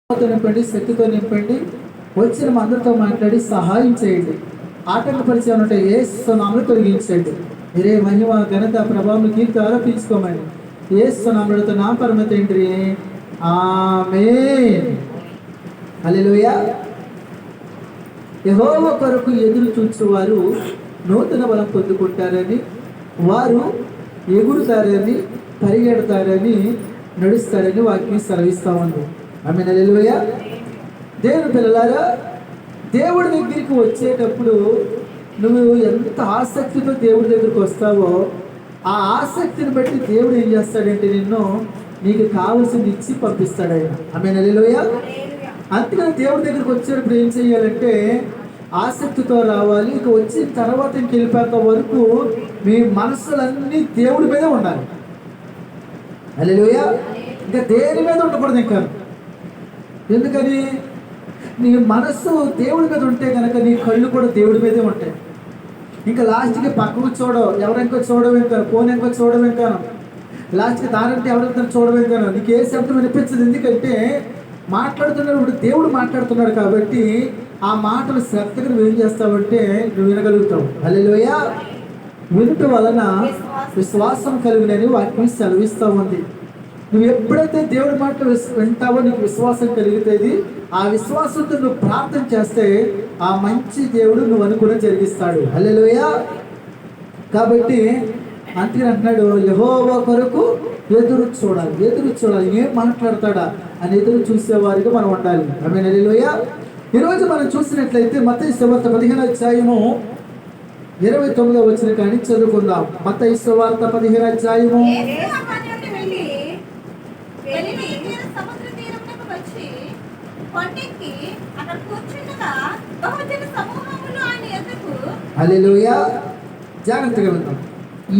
నింపండి, శక్తితో నింపండి. వచ్చిన అందరితో మాట్లాడి సహాయం చేయండి. ఆటంకపరిచే ఉంటే యేసు నామములో తొలగించండి. మీరే మహిమ ఘనత ప్రభావం కీర్తి ఆరోపించుకోమని యేసు నామములో నా పరమ తండ్రి ఆమేన్. హల్లెలూయా. యెహోవా కొరకు ఎదురు చూచువారు నూతన బలం పొందుకుంటారని, వారు ఎగురుతారని, పరిగెడతారని, నడుస్తారని వాక్యం సెలవిస్తా ఉంది. ఆమేన్. హల్లెలూయా. దేవుని పిల్లలారా, దేవుడి దగ్గరికి వచ్చేటప్పుడు నువ్వు ఎంత ఆసక్తితో దేవుడి దగ్గరికి వస్తావో ఆ ఆసక్తిని బట్టి దేవుడు ఏం చేస్తాడంటే నీకు కావలసింది ఇచ్చి పంపిస్తాడు ఆయన. ఆమేన్. హల్లెలూయా. అందుకని దేవుడి దగ్గరికి వచ్చేటప్పుడు ఏం చేయాలంటే ఆసక్తితో రావాలి. ఇక వచ్చిన తర్వాత ఇంక వెళ్ళిపోయేంత వరకు మీ మనసులన్నీ దేవుడి మీదే ఉండాలి. హల్లెలూయా. ఇంకా దేని మీద ఉండకూడదు. ఇంకా ఎందుకని నీ మనస్సు దేవుడి మీద ఉంటే కనుక నీ కళ్ళు కూడా దేవుడి మీదే ఉంటాయి. ఇంకా లాస్ట్కి పక్కకు చూడవు, ఎవరెంకో చూడవేం కాను, ఫోన్ ఎంకో చూడవేం కాను, లాస్ట్కి దారంటే ఎవరెంతో చూడవేం కాను, నీకు ఏ శబ్దం వినిపించదు. ఎందుకంటే మాట్లాడుతున్నప్పుడు దేవుడు మాట్లాడుతున్నాడు కాబట్టి ఆ మాటలు శ్రద్ధగా నువ్వు ఏం చేస్తావంటే నువ్వు వినగలుగుతావు. హల్లెలూయా. వినుట వలన విశ్వాసం కలుగునని వాక్యం సెలవిస్తూ ఉంది. నువ్వు ఎప్పుడైతే దేవుడి మాటలు వింటావో నీకు విశ్వాసం కలుగుతుంది. ఆ విశ్వాసంతో నువ్వు ప్రార్థన చేస్తే ఆ మంచి దేవుడు నువ్వు అనుకుని జరిగిస్తాడు. హల్లెలూయా. కాబట్టి అందుకని అంటున్నాడు, యెహోవా కొరకు ఎదురు చూడాలి. ఎదురు చూడాలి, ఏం మాట్లాడతాడా అని ఎదురు చూసేవారిగా మనం ఉండాలి. ఆమేన్. హల్లెలూయా. ఈరోజు మనం చూసినట్లయితే మత్తయి సువార్త 15వ అధ్యాయము 29వ వచనం కానీ చదువుకుందాం. మత్తయి సువార్త 15వ అధ్యాయము. హల్లెలూయా. జాగ్రత్తగా విందాం.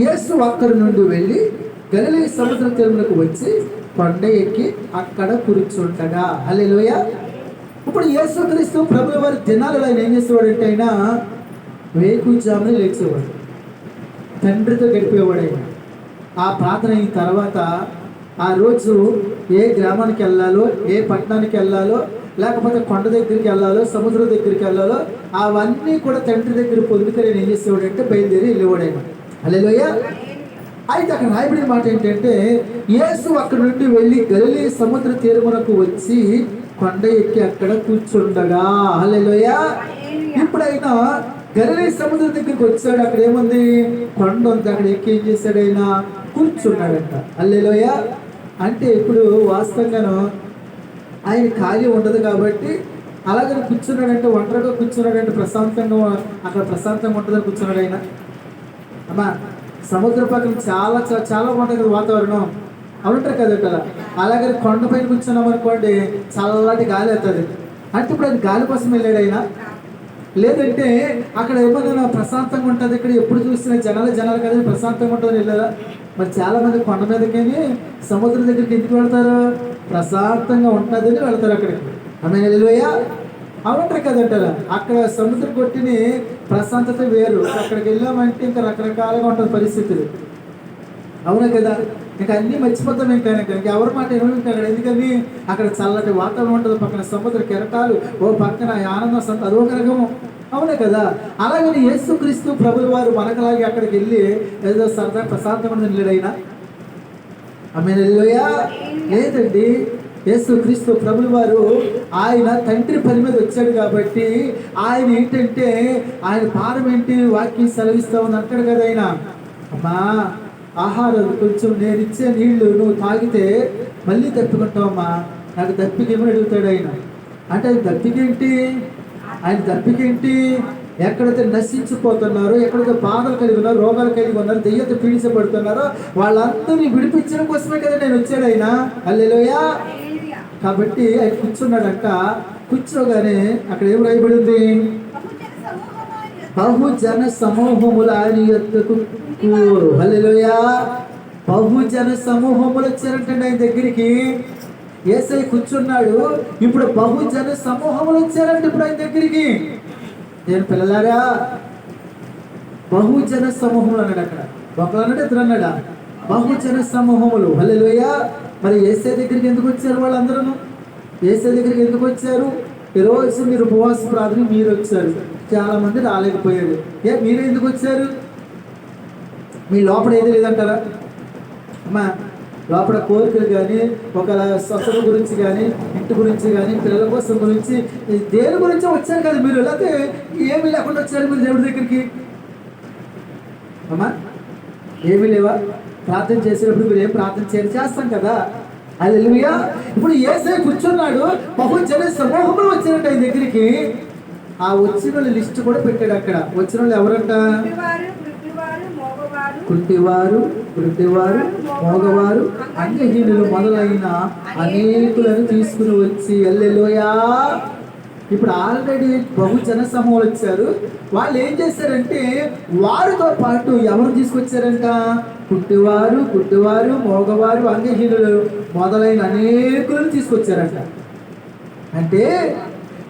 యేసు అక్కడి నుండి వెళ్ళి గలిలయ సముద్ర తీరమునకు వచ్చి కొండ ఎక్కి అక్కడ కూర్చుంటగా. హల్లెలూయా. ఇప్పుడు యేసుక్రీస్తు ప్రభువు వారి దినాలలో ఆయన ఏం చేసేవాడంటే ఆయన వేకుజామున లేచేవాడు, తండ్రితో గడిపేవాడు. ఆయన ఆ ప్రార్థన అయిన తర్వాత ఆ రోజు ఏ గ్రామానికి వెళ్ళాలో, ఏ పట్టణానికి వెళ్ళాలో, లేకపోతే కొండ దగ్గరికి వెళ్ళాలో, సముద్రం దగ్గరికి వెళ్ళాలో అవన్నీ కూడా తండ్రి దగ్గర పొందుకొని ఏం చేసేవాడంటే బయలుదేరి వెళ్ళేవాడు ఆయన. హల్లెలూయా. అయితే అక్కడ రాయబడిన మాట ఏంటంటే యేసు అక్కడ నుండి వెళ్ళి గలిలయ సముద్ర తీరమునకు వచ్చి కొండ ఎక్కి అక్కడ కూర్చుండగా. హల్లెలూయా. ఇప్పుడైనా గలిలయ సముద్రం దగ్గరికి వచ్చాడు. అక్కడ ఏముంది? కొండ ఉంది. అక్కడ ఎక్కి ఏం చేశాడు? ఆయన కూర్చున్నాడంట. హల్లెలూయా. అంటే ఇప్పుడు వాస్తవంగాను ఆయన ఖాళీ ఉండదు కాబట్టి అలాగని కూర్చున్నాడంటే, ఒంటరిగా కూర్చున్నాడంటే ప్రశాంతంగా అక్కడ ప్రశాంతంగా ఉంటుందని కూర్చున్నాడు ఆయన. అమ్మా, సముద్ర పక్కన చాలా చాలా బాగుంటుంది కదా వాతావరణం, అవుంటారు కదా కదా. అలాగే కొండపైన కూర్చున్నాం అనుకోండి, చల్లటి గాలి అవుతుంది. అంటే ఇప్పుడు అది గాలి కోసం వెళ్ళాడు ఆయన, లేదంటే అక్కడ ఏమన్నా ప్రశాంతంగా ఉంటుంది. ఇక్కడ ఎప్పుడు చూసినా జనాలు కదా ప్రశాంతంగా ఉంటుందని వెళ్ళారా? మరి చాలా మంది కొండ మీదకని సముద్రం దగ్గరికి ఎందుకు వెళ్తారు? ప్రశాంతంగా ఉంటుందని వెళ్తారు అక్కడికి. ఆమేన్. హల్లెలూయా. అవుంటారు కదంటారా. అక్కడ సముద్ర కొట్టిని ప్రశాంతత వేరు. అక్కడికి వెళ్ళామంటే ఇంకా రకరకాలుగా ఉంటుంది పరిస్థితులు, అవునా కదా. ఇంకా అన్నీ మర్చిపోతాం. ఇంకా ఎవరి మాట ఏమిటి అక్కడ, ఎందుకని అక్కడ చల్లటి వాతావరణం ఉంటుంది, పక్కన సముద్ర కెరటాలు, ఓ పక్కన ఆనందం సంత, అదొక రకము, అవునే కదా. అలాగని యేసుక్రీస్తు ప్రభువు వారు మనకలాగే అక్కడికి వెళ్ళి ఏదో సరదా ప్రశాంతంగా వెళ్ళాడు ఆయన. ఆమేన్. హల్లెలూయా. లేదండి, యేసుక్రీస్తు ప్రభువు వారు ఆయన తండ్రి పని మీద వచ్చాడు కాబట్టి ఆయన ఏంటంటే ఆయన భారం ఏంటి వాక్యం సెలవిస్తా ఉంది అంటాడు కదా ఆయన. అమ్మా, ఆహారం కొంచెం నేను ఇచ్చే నీళ్లు నువ్వు తాగితే మళ్ళీ తప్పుకుంటావమ్మా, నాకు దప్పికేమని అడుగుతాడు ఆయన. అంటే అది దప్పికేంటి? ఆయన దప్పికేంటి? ఎక్కడైతే నశించిపోతున్నారో, ఎక్కడైతే బాధలు కలిగి ఉన్నారో, రోగాలు కలిగి ఉన్నారో, దెయ్యంతో పీడించబడుతున్నారో వాళ్ళందరినీ విడిపించడం కోసమే కదా నేను వచ్చాడు ఆయన. హల్లెలూయా. కాబట్టి ఆయన కూర్చున్నాడంట. కూర్చోగానే అక్కడ ఏం రాయబడి ఉంది? బహుజన సమూహములు ఆయన యొద్దకు. హల్లెలూయా. బహుజన సమూహములు వచ్చారంటండి ఆయన దగ్గరికి. యేసయ్య కూర్చున్నాడు, ఇప్పుడు బహుజన సమూహములు వచ్చారంట ఇప్పుడు ఆయన దగ్గరికి. నేను పిల్లలారా, బహుజన సమూహములు అన్నాడు. అక్కడ ఒకరు అన్నాడు, ఇద్దరు అన్నాడా? బహుజన సమూహములు. హల్లెలూయా. మరి యేసయ్య దగ్గరికి ఎందుకు వచ్చారు వాళ్ళందరూ? యేసయ్య దగ్గరికి ఎందుకు వచ్చారు? ఈరోజు మీరు ఉపవాస ప్రార్థన మీరు వచ్చారు, చాలా మంది రాలేకపోయారు. మీరే ఎందుకు వచ్చారు? మీ లోపల ఏది లేదంటారా? అమ్మా, లోపల కోరికలు కానీ, ఒక స్వస్థత గురించి కానీ, ఇంటి గురించి కానీ, పిల్లల కోసం గురించి, దేని గురించి వచ్చారు కదా మీరు. లేకపోతే ఏమీ లేకుండా వచ్చారు మీరు దేవుడి దగ్గరికి? అమ్మా, ఏమీ లేవా? ప్రార్థన చేసేటప్పుడు మీరు ఏం ప్రార్థన చేస్తాం కదా. హల్లెలూయా. ఇప్పుడు యేసయ్య కూర్చున్నాడు, బహుజన సమూహంలో వచ్చినట్టు ఆయన దగ్గరికి. ఆ వచ్చిన వాళ్ళ లిస్ట్ కూడా పెట్టాడు అక్కడ. వచ్చిన వాళ్ళు ఎవరంట? కుంటివారు, వృద్ధివారు, మోగవారు, అంగహీనులు మొదలైన అనేకులను తీసుకుని వచ్చి. హల్లెలూయా. ఇప్పుడు ఆల్రెడీ బహుజన సమూహం వచ్చారు. వాళ్ళు ఏం చేశారంటే వారితో పాటు ఎవరు తీసుకొచ్చారంట? కుంటివారు, గుడ్డివారు, మోగవారు, అంగహీనులు మొదలైన అనేకులను తీసుకొచ్చారంట. అంటే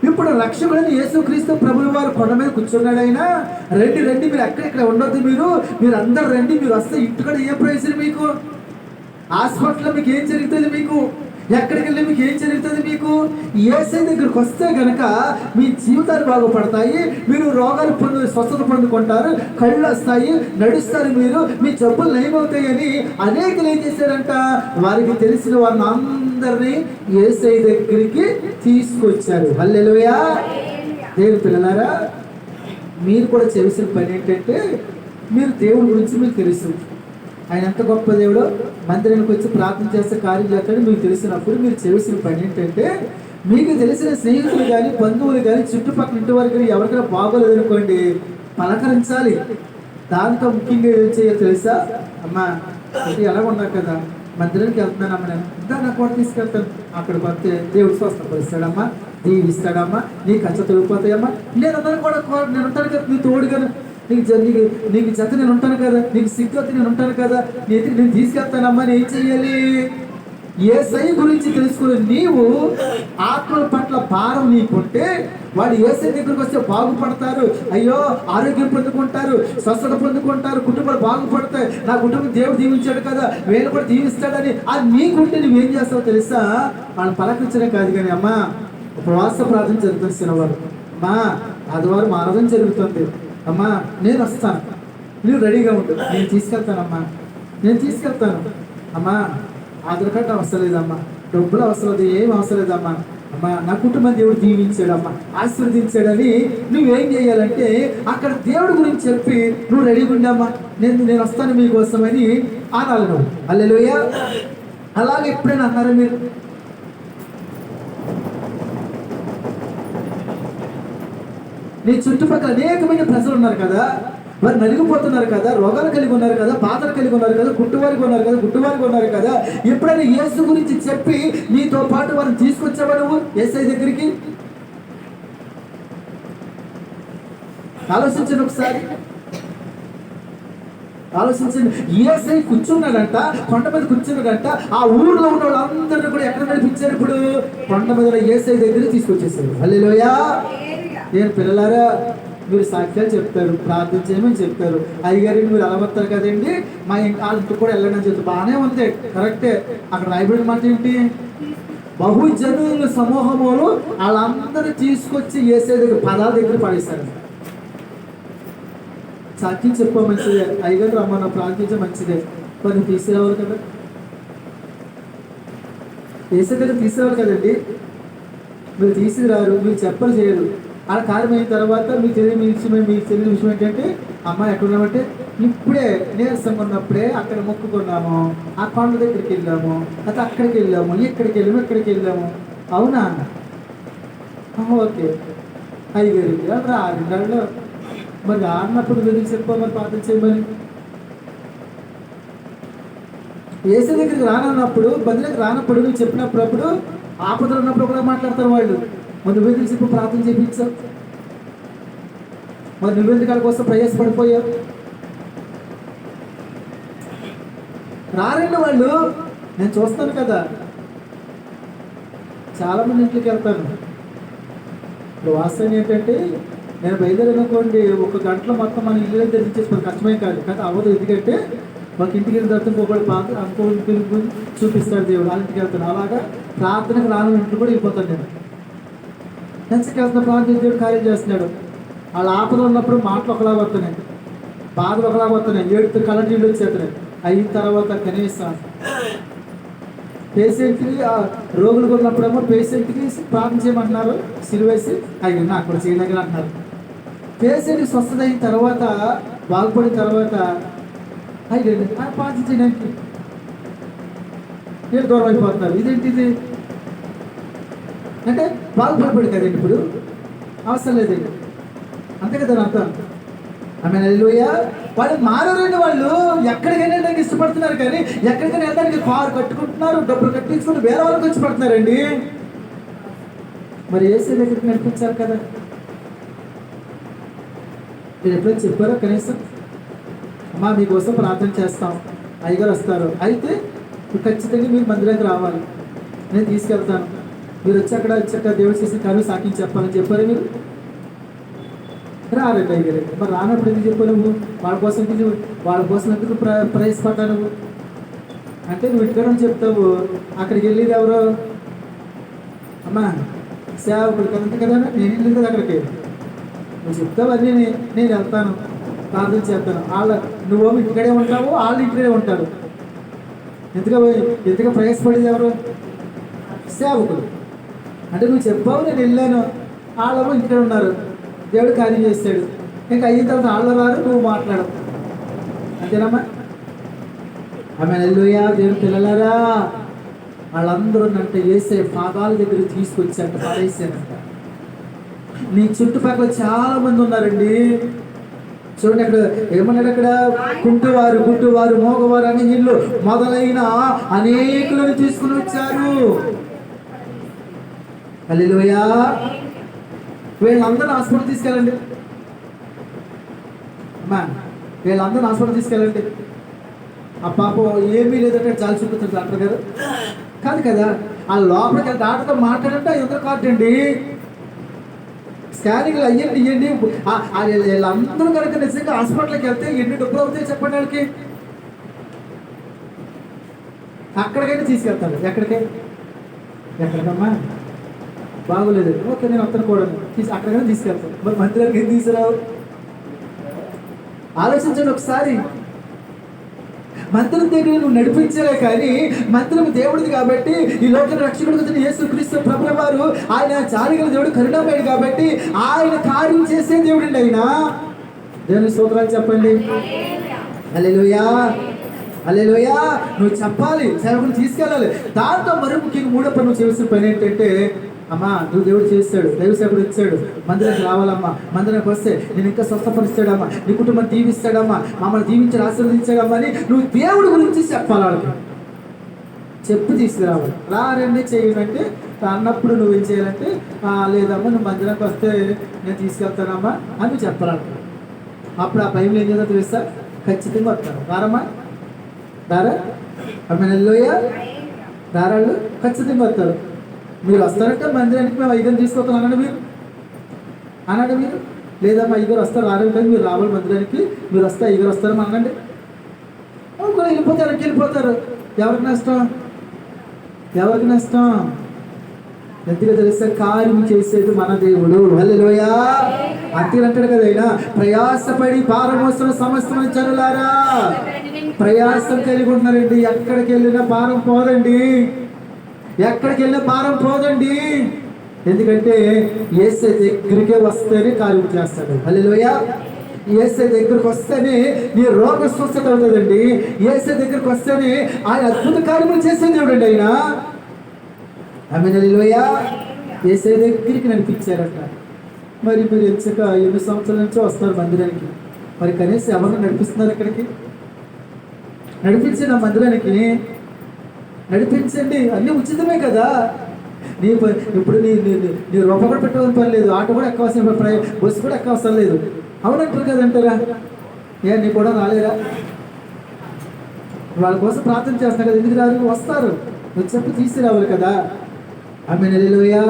ఇప్పుడు రక్షకుడైన యేసుక్రీస్తు ప్రభువు వారు కొండ మీద కూర్చున్నాడు. ఆయన రండి రండి, మీరు ఎక్కడెక్కడ ఉండొద్దు, మీరు అందరు రండి. మీరు వస్తే ఇంటికాడ ఏం ప్రయోజనం మీకు? హాస్పిటల్లో మీకు ఏం జరుగుతుంది? మీకు ఎక్కడికి వెళ్ళి మీకు ఏం జరుగుతుంది? మీకు యేసయ్య దగ్గరికి వస్తే కనుక మీ జీవితాలు బాగుపడతాయి. మీరు రోగాలు స్వస్థత పొందుకుంటారు, కళ్ళు వస్తాయి, నడుస్తారు, మీ జబ్బులు నయమవుతాయని అనేకులు ఏం చేశారంట? వారికి తెలిసిన వారిని అందరినీ యేసయ్య దగ్గరికి తీసుకొచ్చారు. హల్లెలూయా. దేవుని పిల్లలారా, మీరు కూడా చేసిన పని ఏంటంటే, మీరు దేవుడి గురించి మీకు తెలుసు, ఆయన ఎంత గొప్ప దేవుడో. మందిరానికి వచ్చి ప్రార్థన చేస్తే కార్యం చేస్తాడు మీకు తెలిసినప్పుడు మీరు చేసిన పని ఏంటంటే, మీకు తెలిసిన స్నేహితులు కానీ, బంధువులు కానీ, చుట్టుపక్కల ఇంటి వారికి కానీ ఎవరికైనా బాగోలేదు అనుకోండి, పలకరించాలి. దాంతో ముఖ్యంగా ఏం చేయాలో తెలుసా? అమ్మా, ఎలా ఉన్నా కదా, మందిరానికి వెళ్తున్నాను అమ్మ, నేను దాన్ని కూడా తీసుకెళ్తాను. అక్కడికి వస్తే దేవుడు స్వస్థపరుస్తాడమ్మా, దీవిస్తాడమ్మా, నీ కచ్చ తొలిపోతాయమ్మా. నేను అందరూ కూడా నేను ఉంటాను కదా, నీ తోడుగాను, నీకు జత నేను ఉంటాను కదా, నీకు సిగ్గుతో నేను ఉంటాను కదా, నేను తీసుకెళ్తానమ్మా. ఏం చెయ్యాలి? యేసయ్య గురించి తెలుసుకుని నీవు ఆత్మల పట్ల భారం నీకుంటే వాడు యేసయ్య దగ్గరికి వస్తే బాగుపడతారు. అయ్యో, ఆరోగ్యం పొందుకుంటారు, స్వస్థత పొందుకుంటారు, కుటుంబాలు బాగుపడతాయి, నా కుటుంబం దేవుడు దీవించాడు కదా, వీళ్ళు కూడా దీవిస్తాడని అది నీకుంటే నువ్వేం చేస్తావో తెలుసా? వాళ్ళని పలకరించడం కాదు కానీ, అమ్మా ఉపవాస ప్రార్థన జరుగుతుంది శనివారం, అమ్మా ఆదివారం ఆరాధన జరుగుతుంది, అమ్మా నేను వస్తాను, నువ్వు రెడీగా ఉండు, నేను తీసుకెళ్తానమ్మా, నేను తీసుకెళ్తాను. అమ్మా ఆధార్ కార్డు అవసరం లేదమ్మా, డబ్బులు అవసరం లేదు, ఏం అవసరం లేదమ్మా, అమ్మా నా కుటుంబం దేవుడు దీవించాడమ్మా, ఆశీర్వదించాడని నువ్వేం చేయాలంటే అక్కడ దేవుడి గురించి చెప్పి నువ్వు రెడీగా ఉండమ్మా, నేను వస్తాను మీకోసమని అనాలి నువ్వు. హల్లెలూయా. అలాగే ఎప్పుడైనా అన్నారా మీరు? నీ చుట్టుపక్కల అనేకమైన ప్రజలు ఉన్నారు కదా, వారు నలిగిపోతున్నారు కదా, రోగాలు కలిగి ఉన్నారు కదా, బాధలు కలిగి ఉన్నారు కదా, గుట్టువారికి ఉన్నారు కదా, గుట్టువారికి ఉన్నారు కదా. ఎప్పుడైనా యేసు గురించి చెప్పి నీతో పాటు వారిని తీసుకొచ్చావా నువ్వు యేసయ్య దగ్గరికి? ఆలోచించండి ఒకసారి, ఆలోచించండి. యేసయ్య కూర్చున్నాడంట, కొండ మీద కూర్చున్నాడంట. ఆ ఊర్లో ఉన్న వాళ్ళందరినీ కూడా ఎక్కడ నడిపించారు? ఇప్పుడు కొండ మీద యేసయ్య దగ్గరికి తీసుకొచ్చేసారు. హల్లెలూయా. నేను పిల్లలారా, మీరు సాక్ష్యాలు చెప్తారు, ప్రార్థన చేయమని చెప్తారు, అయ్యగారికి మీరు అలవస్తారు కదండి, మా ఇంటికి కూడా వెళ్ళండి అని చెప్తారు. బాగానే ఉంది, కరెక్టే. అక్కడ రాయబడిన మాట ఏంటి? బహుజనుల సమూహములు వాళ్ళందరూ తీసుకొచ్చి యేసయ్య దగ్గర పదాల దగ్గర పడేస్తారు. సాక్ష్యం చెప్ప మంచిదే, అయ్యగారు రమ్మన్న ప్రార్థించే మంచిదే, కొన్ని తీసుకురావాలి కదా, యేసయ్య దగ్గర తీసుకురావాలి కదండి. మీరు తీసుకురారు, మీరు చెప్పలు చేయరు. అలా కార్యం అయిన తర్వాత మీకు తెలియని విషయం ఏంటంటే, అమ్మాయి ఎక్కడున్నామంటే ఇప్పుడే నీరసంగా ఉన్నప్పుడే అక్కడ మొక్కుకున్నాము, ఆ కొండ దగ్గరికి వెళ్ళాము, అయితే అక్కడికి వెళ్ళాము, ఇక్కడికి వెళ్ళాము. అవునా? ఓకే, అయ్యగారు రాళ్ళు మరి ఆడినప్పుడు వెళ్ళి చెప్పమని ప్రార్థన చేయమని. యేసయ్య దగ్గరికి రానప్పుడు, బంధువులకు రానప్పుడు, నువ్వు చెప్పినప్పుడు ఆపదలు ఉన్నప్పుడు కూడా మాట్లాడతారు వాళ్ళు. మరి నువ్వెందుకు చెప్పి ప్రార్థన చేయించావు? మరి నువ్వెందుకు వాళ్ళ కోసం ప్రయాసపడిపోయావు? రారండి వాళ్ళు, నేను చూస్తాను కదా, చాలామంది ఇంట్లోకి వెళ్తాను. ఇప్పుడు వాస్తవం ఏంటంటే, నేను బయలుదేరనుకోండి, 1 గంటలో మొత్తం మన ఇల్లు తెరిచేసి కష్టమే కాదు, కానీ అవ్వదు. ఎందుకంటే మాకు ఇంటికి వెళ్ళిన తర్వాత ఇంకొకటి ఇంకొకటి చూపిస్తాడు దేవుడు, వాళ్ళ ఇంటికి వెళ్తాను. అలాగా ప్రార్థనకు రాను ఇంట్లో కూడా వెళ్ళిపోతాను నేను. ఎంతకి వెళ్తున్నా ప్రార్థన దేవుడు కార్యం చేస్తున్నాడు. వాళ్ళ ఆపద ఉన్నప్పుడు మాటలు ఒకలాగా వస్తున్నాయి, బాధలు ఒకలాగా వస్తున్నాయి, ఏడుతూ కళ్ళ నీళ్ళు వచ్చేస్తున్నాయి. అయిన తర్వాత కనీసం పేషెంట్కి రోగులు ఉన్నప్పుడేమో పేషెంట్కి ప్రార్థన చేయమంటున్నారు, సిలువేసి అయ్యి నాకు కూడా చేయదగిన అంటున్నారు. పేషెంట్కి స్వస్థత అయిన తర్వాత బాగుపడిన తర్వాత అయ్యి ప్రార్థన చేయడానికి నేను దూరం అయిపోతున్నారు. ఇదేంటిది అంటే బాగుపడిపోయాడు కదండి, ఇప్పుడు అవసరం లేదండి, అంతే కదా అర్థం. ఆమె హల్లెలూయా. వాళ్ళు మారరండి, వాళ్ళు ఎక్కడికైనా వెళ్ళడానికి ఇష్టపడుతున్నారు, కానీ ఎక్కడికైనా వెళ్ళడానికి కారు కట్టుకుంటున్నారు, డబ్బులు కట్టించుకుంటూ వేరే వాళ్ళకి వచ్చి పడుతున్నారండి. మరి ఏసీ దగ్గరికి నడిపించారు కదా. మీరు ఎప్పుడైనా చెప్పారో కనీసం అమ్మా మీకోసం ప్రార్థన చేస్తాం, అయ్యగారు వస్తారు, అయితే ఖచ్చితంగా మీరు మందిరానికి రావాలి, నేను తీసుకెళ్తాను, మీరు వచ్చాక దేవుడు చేసిన కార్యం సాక్షి చెప్పాలని చెప్పారు. మీరు రారండి అయ్యగారు. మరి రానప్పుడు ఎందుకు చెప్పావు నువ్వు? వాళ్ళ కోసం ఎందుకు ప్రయాసపడ్డావు నువ్వు? అంటే నువ్వు ఇక్కడ చెప్తావు, అక్కడికి వెళ్ళేది ఎవరో అమ్మా సేవకుడు కదంతే కదా, నేను వెళ్ళింది కదా అక్కడికి. నువ్వు చెప్తావు అన్నీ, నేను వెళ్తాను ప్రార్థన చేస్తాను. నువ్వు ఇంటికడే ఉంటావు, వాళ్ళు ఇంటికడే ఉంటారు. ఎందుకు ప్రయాసపడేది ఎవరు? సేవకుడు. అంటే నువ్వు చెప్పావు నేను వెళ్ళాను, వాళ్ళేమో ఇంటికడే ఉన్నారు, దేవుడు కార్యం చేస్తాడు. ఇంకా అయిన తర్వాత వాళ్ళు రారు, నువ్వు మాట్లాడవు, అంతేనమ్మా. ఆమె హల్లెలూయా. దేవుడు పిల్లలారా, వాళ్ళందరూ అంటే వేసే పాదాల దగ్గర తీసుకొచ్చాక పారేసానంట. నీ చుట్టుపక్కల చాలా మంది ఉన్నారండి. చూడండి అక్కడ ఏమన్నాడు, అక్కడ గుడ్డివారు మోగవారు అని ఇల్లు మొదలైన అనేకులను తీసుకుని వచ్చారు. హల్లెలూయా. వీళ్ళందరూ హాస్పిటల్ తీసుకెళ్ళండి అమ్మా, వీళ్ళందరూ హాస్పిటల్ తీసుకెళ్ళండి. ఆ పాపం ఏమీ లేదంటే చాలా చూపుతుంది డాక్టర్ గారు. కాదు కదా, ఆ లోపలికి డాక్టర్తో మాట్లాడంటే ఎవరు కాదండి, స్కానింగ్లు ఇవ్వండి. వీళ్ళందరూ కనుక నిజంగా హాస్పిటల్కి వెళ్తే ఎన్ని డబ్బులు అవుతాయి చెప్పండి వాళ్ళకి. అక్కడికైనా తీసుకెళ్తాను. ఎక్కడికమ్మా బాగోలేదు, ఓకే నేను అతను కూడా అక్కడికైనా తీసుకెళ్తాను. మరి మందిరానికి ఏం తీసుకురావు? ఆలోచించండి ఒకసారి. మందిరం దగ్గర నువ్వు నడిపించలే, కానీ మందిరం దేవుడిది కాబట్టి, ఈ లోక రక్షకుడు వచ్చిన యేసుక్రీస్తు ప్రభుల వారు ఆయన చారిగల దేవుడు, కరుణామయుడు కాబట్టి ఆయన కార్యం చేసే దేవుడు ఆయన. దేవుని స్తోత్రాలు చెప్పండి. హల్లెలూయా, హల్లెలూయా. నువ్వు చెప్పాలి, సేవకుని తీసుకెళ్ళాలి. దాంతో మరి ముఖ్యంగా మూడో పని నువ్వు చేసిన పని ఏంటంటే, అమ్మా నువ్వు దేవుడు చేస్తాడు, దైవ సేవకుడు ఇచ్చాడు, మందిరానికి రావాలమ్మా, మందిరానికి వస్తే నేను ఇంకా స్వస్థపరుస్తాడమ్మా, నీ కుటుంబం దీవిస్తాడమ్మా, మమ్మల్ని దీవించి ఆశీర్వదించాడమ్మా అని నువ్వు దేవుడి గురించి చెప్పాలి. వాళ్ళకి చెప్పు తీసుకురావాలి. రారండి చేయాలంటే అన్నప్పుడు నువ్వేం చేయాలంటే, లేదమ్మా నువ్వు మందిరానికి వస్తే నేను తీసుకెళ్తానమ్మా అని నువ్వు చెప్పాలి. అప్పుడు ఆ భయం ఏం చేద్దాం తెలుస్తా, ఖచ్చితంగా వస్తారు. రారమ్మా, రారా అమ్మ హల్లెలూయా, రారాళ్ళు ఖచ్చితంగా వస్తారు. మీరు వస్తారంటే మందిరానికి మేము అయ్యగారు తీసుకొస్తాం అన్నాడు మీరు. లేదమ్మా అయ్యగారు వస్తారు రారంటే మీరు రావాలి మందిరానికి, మీరు వస్తే అయ్యగారు వస్తారని అనండి. కూడా వెళ్ళిపోతారు. ఎవరికి నష్టం? ఎందుకు తెలిస్తే కార్యం చేసేది మన దేవుడు. హల్లెలూయా. అంతే అంటాడు కదా ఆయన, ప్రయాసపడి భారమోస్తున్న సమస్తమైన జనులారా. ప్రయాసం కలిగి ఉన్నారండి, ఎక్కడికి వెళ్ళినా భారం పోదండి. ఎందుకంటే యేసే దగ్గరికే వస్తేనే కార్యం చేస్తాడు. హల్లెలూయా. యేసే దగ్గరికి వస్తేనే నీ రోగ స్వస్థత అవుతుందండి. యేసే దగ్గరికి వస్తేనే ఆయన అద్భుత కార్యములు చేసే దేవుడు అండి ఆయన. ఆమేన్, హల్లెలూయా. యేసే దగ్గరికి నడిపించారట. మరి మీరు ఎంచక 8 సంవత్సరాల నుంచి వస్తారు మందిరానికి, మరి కనీసం ఎవరు నడిపిస్తున్నారు? ఇక్కడికి నడిపించండి, ఆ మందిరానికి నడిపించండి. అన్నీ ఉచితమే కదా. ఇప్పుడు నీ రూపాయి కూడా పెట్టవలసిన పని లేదు, ఆటో కూడా ఎక్కవలసిన బస్సు కూడా ఎక్కవసరం లేదు. అవునంటారు కదంటారా? నీ కూడా రాలేరా? వాళ్ళ కోసం ప్రార్థన చేస్తున్నారు కదా, ఎందుకు రారు? వస్తారు, వచ్చేప్పుడు తీసుకురావాలి కదా. ఆమేన్, హల్లెలూయా.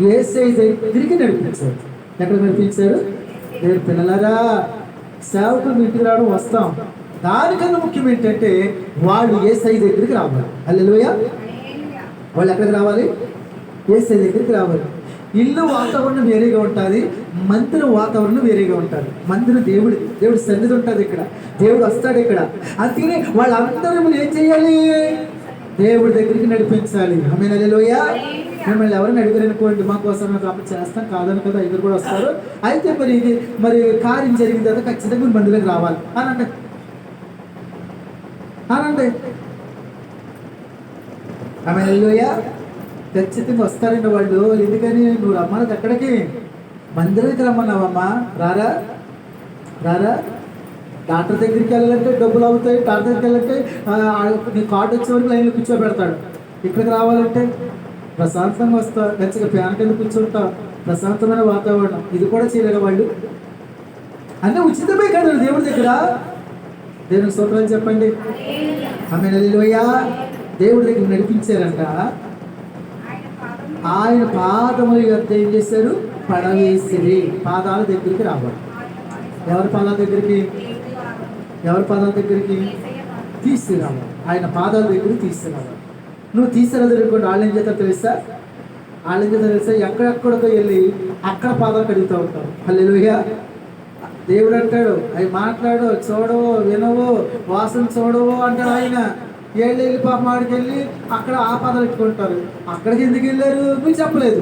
యేసే దగ్గరికి నడిపించారు. ఎక్కడ నడిపించారు? దేవుని పిల్లలారా, సేవకులు మీ ఇంటికి రావడం వస్తాం, దానికన్నా ముఖ్యం ఏంటంటే వాళ్ళు యేసయ్య దగ్గరికి రావాలి. హల్లెలూయా. వాళ్ళు ఎక్కడికి రావాలి? యేసయ్య దగ్గరికి రావాలి. ఇల్లు వాతావరణం వేరేగా ఉంటుంది, మందిరం వాతావరణం వేరేగా ఉంటుంది. మందిరం దేవుడి సన్నిధి ఉంటుంది, ఇక్కడ దేవుడు వస్తాడు ఇక్కడ. అందుకని వాళ్ళందరూ ఏం చేయాలి? దేవుడి దగ్గరికి నడిపించాలి. ఆమేన్, హల్లెలూయా. మిమ్మల్ని ఎవరైనా అడిగారు అనుకోండి, మా కోసం అప్పుడు చేస్తాం కాదని కదా, ఇద్దరు కూడా వస్తారు. అయితే మరి కార్యం జరిగిన తర్వాత ఖచ్చితంగా మీరు మందిలోకి రావాలి అనండి. ఆమేన్, హల్లెలూయా. ఖచ్చితంగా వస్తారండి వాళ్ళు. ఎందుకని? నువ్వు రమ్మన్నది ఎక్కడికి? మందిరానికి రమ్మన్నావమ్మా. రారా డాక్టర్ దగ్గరికి వెళ్ళాలంటే డబ్బులు అవుతాయి. డాక్టర్ దగ్గరికి వెళ్ళాలంటే నీ కార్డు వచ్చే వరకు లైన్లో కూర్చోబెడతాడు. ఇక్కడికి రావాలంటే ప్రశాంతంగా వస్తావు, మంచిగా ఫ్యాన్ కింద కూర్చుంటావు, ప్రశాంతమైన వాతావరణం. ఇది కూడా చేయలేరు వాళ్ళు. అన్నీ ఉచితమే కదా దేవుడి దగ్గర. దేవునికి స్తోత్రాలు చెప్పండి. ఆమేన్, హల్లెలూయా. దేవుడి దగ్గర నడిపించారంట. ఆయన పాదముల యొద్ద ఏం చేశారు? పడవేసిరి. పాదాల దగ్గరికి రావాలి. ఎవరి పాదాల దగ్గరికి? తీసుకురావాలి. ఆయన పాదాల దగ్గరికి తీసుకురావాలి. నువ్వు తీసుకురాదనుకోండి, వాళ్ళు ఏం చేస్తారు తెలుసా? ఎక్కడెక్కడికో వెళ్ళి అక్కడ పాదాలు కడుగుతూ ఉంటారు. హల్లెలూయా. దేవుడు అంటాడు, అవి మాట్లాడు, చూడవు, వినవు, వాసన చూడవు అంటాడు ఆయన. వెళ్ళి పాప మాడికి వెళ్ళి అక్కడ ఆ పాదాలు పెట్టుకుంటారు. అక్కడికి ఎందుకు వెళ్ళారు? నువ్వు చెప్పలేదు.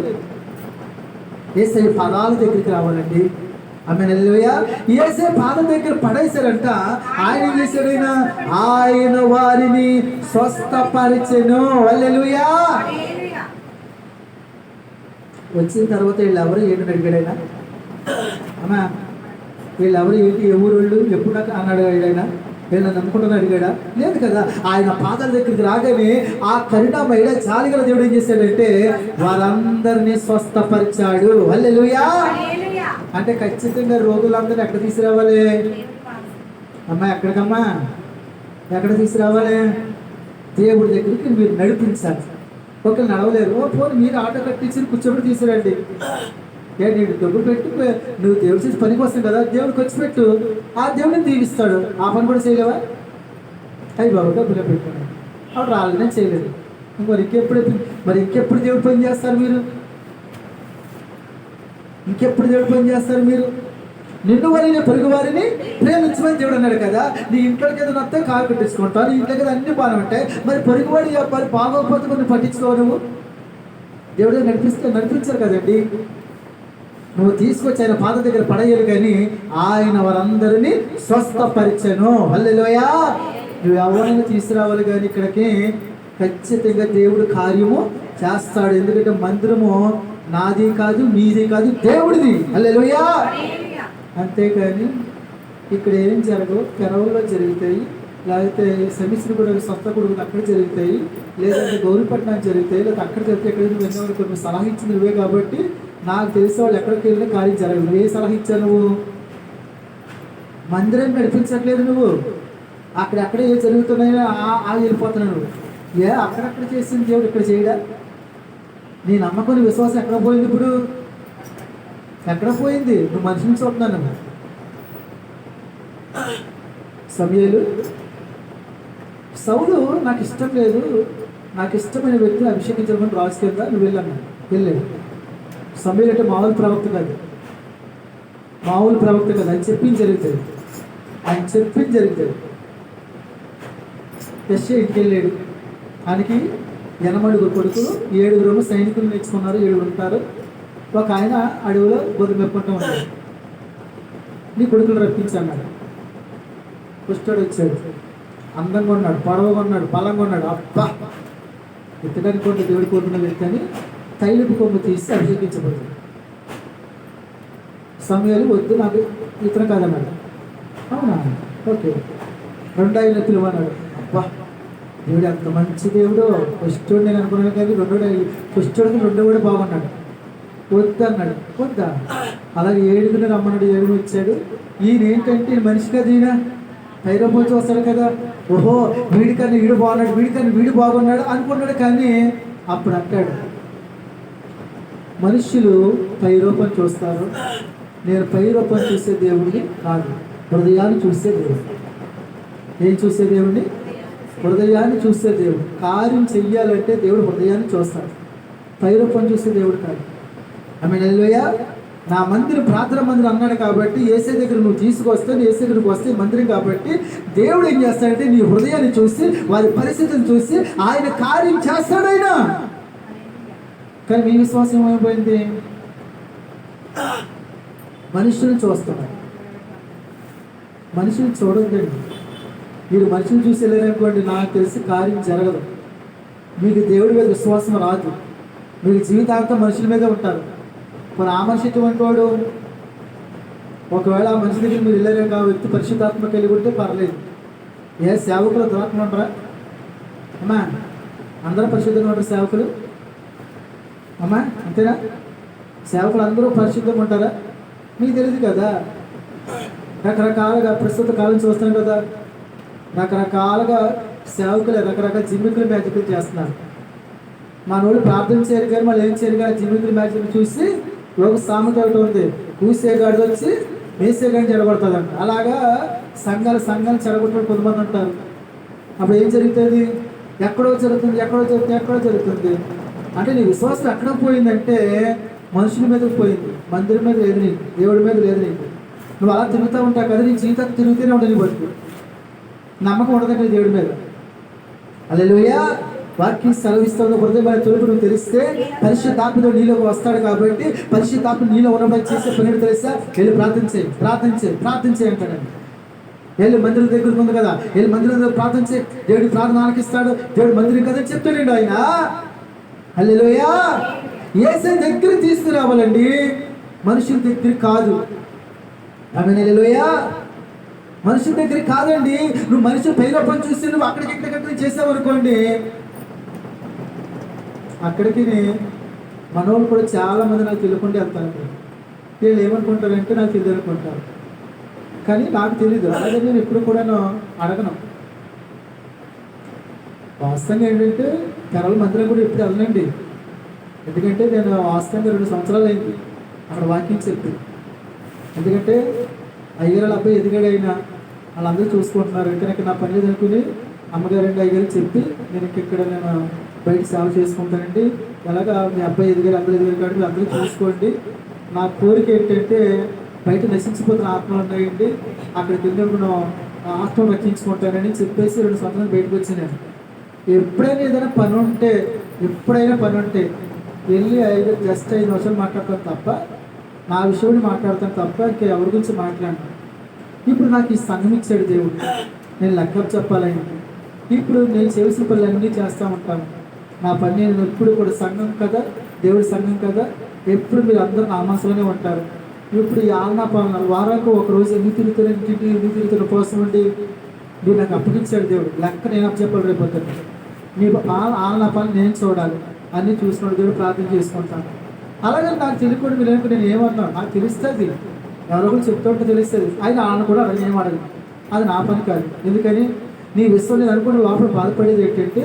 యేసయ్య పాదాల దగ్గరికి రావాలండి. ఆమేన్, హల్లెలూయా. యేసయ్య పాదం దగ్గర పడేశారంట. ఆయన ఏం చేశాడు? ఆయన వారిని స్వస్థపరిచెను. హల్లెలూయా. వచ్చిన తర్వాత వీళ్ళెవరు ఏంటని అడిగాడైనా? అమ్మా వీళ్ళెవరు ఏంటి, ఎవరు వాళ్ళు, ఎప్పుడు నాకు అన్నాడు ఆయన? నేను నమ్ముకుంటాను అడిగాడా? లేదు కదా. ఆయన పాదాల దగ్గరికి రాగానే ఆ కరుణామయుడ జాలిగల దేవుడు ఏం చేశాడంటే వారందరినీ స్వస్థపరిచాడు. హల్లెలూయా. అంటే ఖచ్చితంగా రోగులందరినీ ఎక్కడ తీసుకురావాలి? అమ్మా ఎక్కడికమ్మా? ఎక్కడ తీసుకురావాలి? దేవుడి దగ్గరికి మీరు నడిపించాలి. ఒకరు నడవలేరు, పోనీ మీరు ఆటో కట్టించి కూర్చోబెట్టి తీసుకురండి. నేను డబ్బులు పెట్టి నువ్వు దేవుడు చేసి పనికి వస్తాను కదా, దేవుడికి వచ్చి పెట్టు, ఆ దేవుడిని దీవిస్తాడు. ఆ పని కూడా చేయలేవా? అయ్యి బాబు డబ్బులు పెట్టుకున్నాను, అప్పుడు రాలేదని చేయలేదు. మరి ఇంకెప్పుడు దేవుడు పని చేస్తారు మీరు? నిన్ను వారిని పొరుగు వారిని ప్రేమించమని దేవుడు అన్నాడు కదా. నీ ఇంట్లోకి ఏదో నొత్తే కారు కట్టించుకుంటావు, నీ ఇంట్లోకి ఏదో అన్ని బాగా ఉంటాయి. మరి పొరుగువాడి మరి బాగోకపోతే కొన్ని పట్టించుకోవు. నువ్వు దేవుడు నడిపించారు కదండి. నువ్వు తీసుకొచ్చి ఆయన పాద దగ్గర పడేయాలి, కానీ ఆయన వారందరినీ స్వస్థపరిచెను. హల్లెలూయా. నువ్వు ఎవరైనా తీసుకురావాలి, కానీ ఇక్కడికి ఖచ్చితంగా దేవుడు కార్యము చేస్తాడు. ఎందుకంటే మందిరము నాది కాదు, మీది కాదు, దేవుడిది. హల్లెలూయా. అంతేకాని ఇక్కడ ఏం జరగవు. పెరవల్లో జరుగుతాయి, లేకపోతే సెమిస్టర్ కూడా సొంత కొడుకులు అక్కడ జరుగుతాయి, లేదంటే గౌరీపట్నం జరుగుతాయి, లేదా అక్కడ జరిగితే ఎక్కడ వెళ్ళిన కొన్ని సలహా ఇచ్చింది నువ్వే. కాబట్టి నాకు తెలిసే వాళ్ళు ఎక్కడికి వెళ్ళినా కార్యం జరగదు. ఏ సలహా ఇచ్చా నువ్వు? మందిరం నడిపించట్లేదు నువ్వు. అక్కడెక్కడ ఏ జరుగుతున్నాయో వెళ్ళిపోతున్నావు నువ్వు. అక్కడక్కడ చేసిన దేవుడు ఇక్కడ చేయడా? నీ నమ్మకం విశ్వాసం ఎక్కడ పోయింది? ఇప్పుడు ఎక్కడ పోయింది? నువ్వు మనిషిని చూస్తున్నాను. సమూయేలు సౌలు నాకు ఇష్టం లేదు, నాకు ఇష్టమైన వ్యక్తిని అభిషేకించమని రాజు కింద నువ్వు వెళ్ళాడు. సమూయేలు అంటే మామూలు ప్రవక్త కాదు. ఆయన చెప్పింది జరుగుతుంది. యెషయా ఇంటికి వెళ్ళాడు. ఆయనకి 80 కొడుకులు, 7 సైనికులు నేర్చుకున్నారు, 7 ఉంటారు. ఒక ఆయన అడవిలో గొర్రెలు మెప్పుకుంటూ ఉన్నాడు. నీ కొడుకులు రప్పించన్నాడు. కుష్ఠుడు వచ్చాడు, అందంగా ఉన్నాడు, పొడవుగా ఉన్నాడు, బలంగా ఉన్నాడు. అబ్బా ఎత్తడానికి కొంత దేవుడు కోరుకున్న వ్యక్తి అని తైలపు కొమ్ము తీసి అభిషేకించబడింది. సమూయేలు వద్దు, నాకు ఇతను కాదన్నాడు. అవునా, ఓకే, 2 ఆయన పిలువన్నాడు. అబ్బా దేవుడు అంత మంచి దేవుడు. కుష్ఠుడు నేను అనుకున్నాను, కానీ కుష్ఠుడికి 2 కూడా బాగున్నాడు. వద్దన్నాడు. వద్దా? అలాగే 7 రమ్మన్నాడు. 7 వచ్చాడు. ఈయన ఏంటంటే మనిషి కదా, ఈయన పైరపోచి వస్తాడు కదా. ఓహో వీడికన్నా వీడు బాగున్నాడు, వీడు బాగున్నాడు అనుకున్నాడు. కానీ అప్పుడు అంటాడు, మనుషులు పైరూపం చూస్తారు, నేను పైరూపం చూసే దేవుడిని కాదు, హృదయాన్ని చూసే దేవుడు. ఏం చూసే దేవుడిని? హృదయాన్ని చూస్తే దేవుడు. కార్యం చెయ్యాలంటే దేవుడు హృదయాన్ని చూస్తాడు, పైరూపం చూస్తే దేవుడు కాదు. ఆమె హల్లెలూయా. నా మందిరం ప్రార్థన మందిరం అన్నాడు కాబట్టి యేసే దగ్గర నువ్వు తీసుకొస్తే యేసే దగ్గరకు వస్తే మందిరం కాబట్టి దేవుడు ఏం చేస్తాడంటే నీ హృదయాన్ని చూసి వారి పరిస్థితిని చూసి ఆయన కార్యం చేస్తాడు ఆయన. కానీ మీ విశ్వాసం ఏమైపోయింది? మనుషులను చూస్తున్నారు. మనుషులు చూడొద్దండి. మీరు మనుషులు చూసి వెళ్ళారనుకోండి, నాకు తెలిసి కార్యం జరగదు. మీకు దేవుడి మీద విశ్వాసం రాదు. మీరు జీవితాంతం మనుషుల మీద ఉంటారు. మరి ఆ మనిషి ఎటువంటి వాడు? ఒకవేళ ఆ మనిషి దగ్గర మీరు వెళ్ళారేమో ఆ వ్యక్తి పరిశుద్ధాత్మ కలిగి ఉంటే పర్లేదు. ఏ సేవకులు దురాత్మ ఉంటారా అమ్మా? అందరూ పరిశుద్ధంగా ఉంటారు సేవకులు అమ్మా, అంతేనా? సేవకులు అందరూ పరిశుద్ధంగా ఉంటారా? మీకు తెలియదు కదా. రకరకాలుగా ప్రస్తుత కాలం చూస్తాం కదా, రకరకాలుగా సేవకులు రకరకాల జిమ్మికులు మ్యాజిక్లు చేస్తున్నారు. మన వాళ్ళు ప్రార్థన చేయరు కానీ వాళ్ళు ఏం చేయరు కానీ జిమ్మికులు మ్యాజిక్లు చూసి ఒక సామెత ఒకటి ఉంది, కూసేగాడిది వచ్చి మేసేగాడిని చెడగొడుతుందంట. అలాగా సంఘాలు చెడగొట్టడం కొంతమంది ఉంటారు. అప్పుడు ఏం జరుగుతుంది? ఎక్కడో జరుగుతుంది. అంటే నీ విశ్వాసం ఎక్కడ పోయిందంటే మనుషుల మీదకి పోయింది, మందిరం మీద లేదు నీకు, దేవుడి మీద లేదు నీకు. నువ్వు అలా తిరుగుతూ ఉంటావు కదా, నీ జీవితం తిరుగుతూనే ఉంటుంది. నీ బతుకు నమ్మకం ఉండదండి దేవుడి మీద. హల్లెలూయా. వాక్యం సెలవిస్తుంది, హృదయమైన తొలుపు నువ్వు తెలిస్తే పరిశుద్ధాత్మతో నీలోకి వస్తాడు. కాబట్టి పరిశుద్ధాత్మ నీలో ఉన్నప్పుడు చేసే పని తెలుసా? వెళ్ళి ప్రార్థన చేయి అంటాడండి. వెళ్ళి మందిరం దగ్గరకు ఉంది కదా, వెళ్ళి మందిరం దగ్గర ప్రార్థన చేయి, దేవుడి ప్రార్థన ఆలకిస్తాడు. దేవుడు మందిరం కదా చెప్తాడండి ఆయన. హల్లెలూయా. యేసే దగ్గర తీసుకురావాలండి, మనుషుల దగ్గర కాదు. ఆమేన్. హల్లెలూయా. మనుషుల దగ్గర కాదండి. నువ్వు మనుషుల పైరూపం చూసి నువ్వు అక్కడికి చేసావు అనుకోండి, అక్కడికి మనోళ్ళు కూడా చాలా మంది నాకు తెలియకుండా వెళ్తాను. వీళ్ళు ఏమనుకుంటారంటే నాకు తెలియదు అనుకుంటారు, కానీ నాకు తెలీదు. అలాగే నేను ఎప్పుడు కూడా అడగను. వాస్తవంగా ఏంటంటే తెరల మందిరం కూడా ఎప్పుడు వెళ్ళనండి. ఎందుకంటే నేను వాస్తవంగా 2 సంవత్సరాలు అయింది అక్కడ వాకింగ్ చెప్పి. ఎందుకంటే అయ్యగారు అబ్బాయి ఎదిగాడు, అయినా వాళ్ళందరూ చూసుకుంటున్నారు. ఇంకా నా పని లేదు అనుకుని అమ్మగారండి అయ్యగారికి చెప్పి నేను ఇక్కడ బయట సేవ చేసుకుంటానండి. ఎలాగా మీ అబ్బాయి ఎదిగారు, అందరూ ఎదిగారు కాబట్టి మీరు అందరూ చూసుకోండి. నా కోరిక ఏంటంటే బయట నశించిపోతున్న ఆత్మలు ఉన్నాయండి, అక్కడికి వెళ్ళినప్పుడు ఆత్మను రక్షించుకుంటానని చెప్పేసి 2 సంవత్సరాలు బయటకు వచ్చినాను. ఎప్పుడైనా ఏదైనా పని ఉంటే వెళ్ళి జస్ట్ 5 నిమిషాలు మాట్లాడతాను తప్ప, నా విషయంలో మాట్లాడతాను తప్ప ఇంకా ఎవరి గురించి మాట్లాడను. ఇప్పుడు నాకు ఈ సంఘం ఇచ్చాడు దేవుడు, నేను లెక్క చెప్పాలని. ఇప్పుడు నేను చేసిన పనులన్నీ చేస్తూ ఉంటాను. నా పని నేను ఎప్పుడు కూడా సంఘం కదా, దేవుడి సంఘం కదా, ఎప్పుడు మీరు అందరూ నా మనసులోనే ఉంటారు. ఇప్పుడు ఈ ఆలనా పాలన వారానికి ఒకరోజు ఎన్ని తిరుగుతున్న కోసం ఉండి మీరు నాకు అప్పగించాడు దేవుడు. లెక్క నేను అప్పచెప్పాలి రేపొద్దున. మీ ఆలనా పాలన నేను చూడాలి, అన్నీ చూసుకున్నాడు దేవుడు, ప్రార్థన చేసుకుంటాను. అలాగే నాకు తెలియకుండా మీరు అనుకో, నేను ఏమన్నా నాకు తెలుస్తుంది, ఎవరో కూడా చెప్తూ ఉంటే తెలుస్తుంది. ఆయన ఆలన కూడా అలా ఏం అడగదు, అది నా పని కాదు. ఎందుకని నీ విశ్వం నేను అనుకున్న లోపల బాధపడేది ఏంటంటే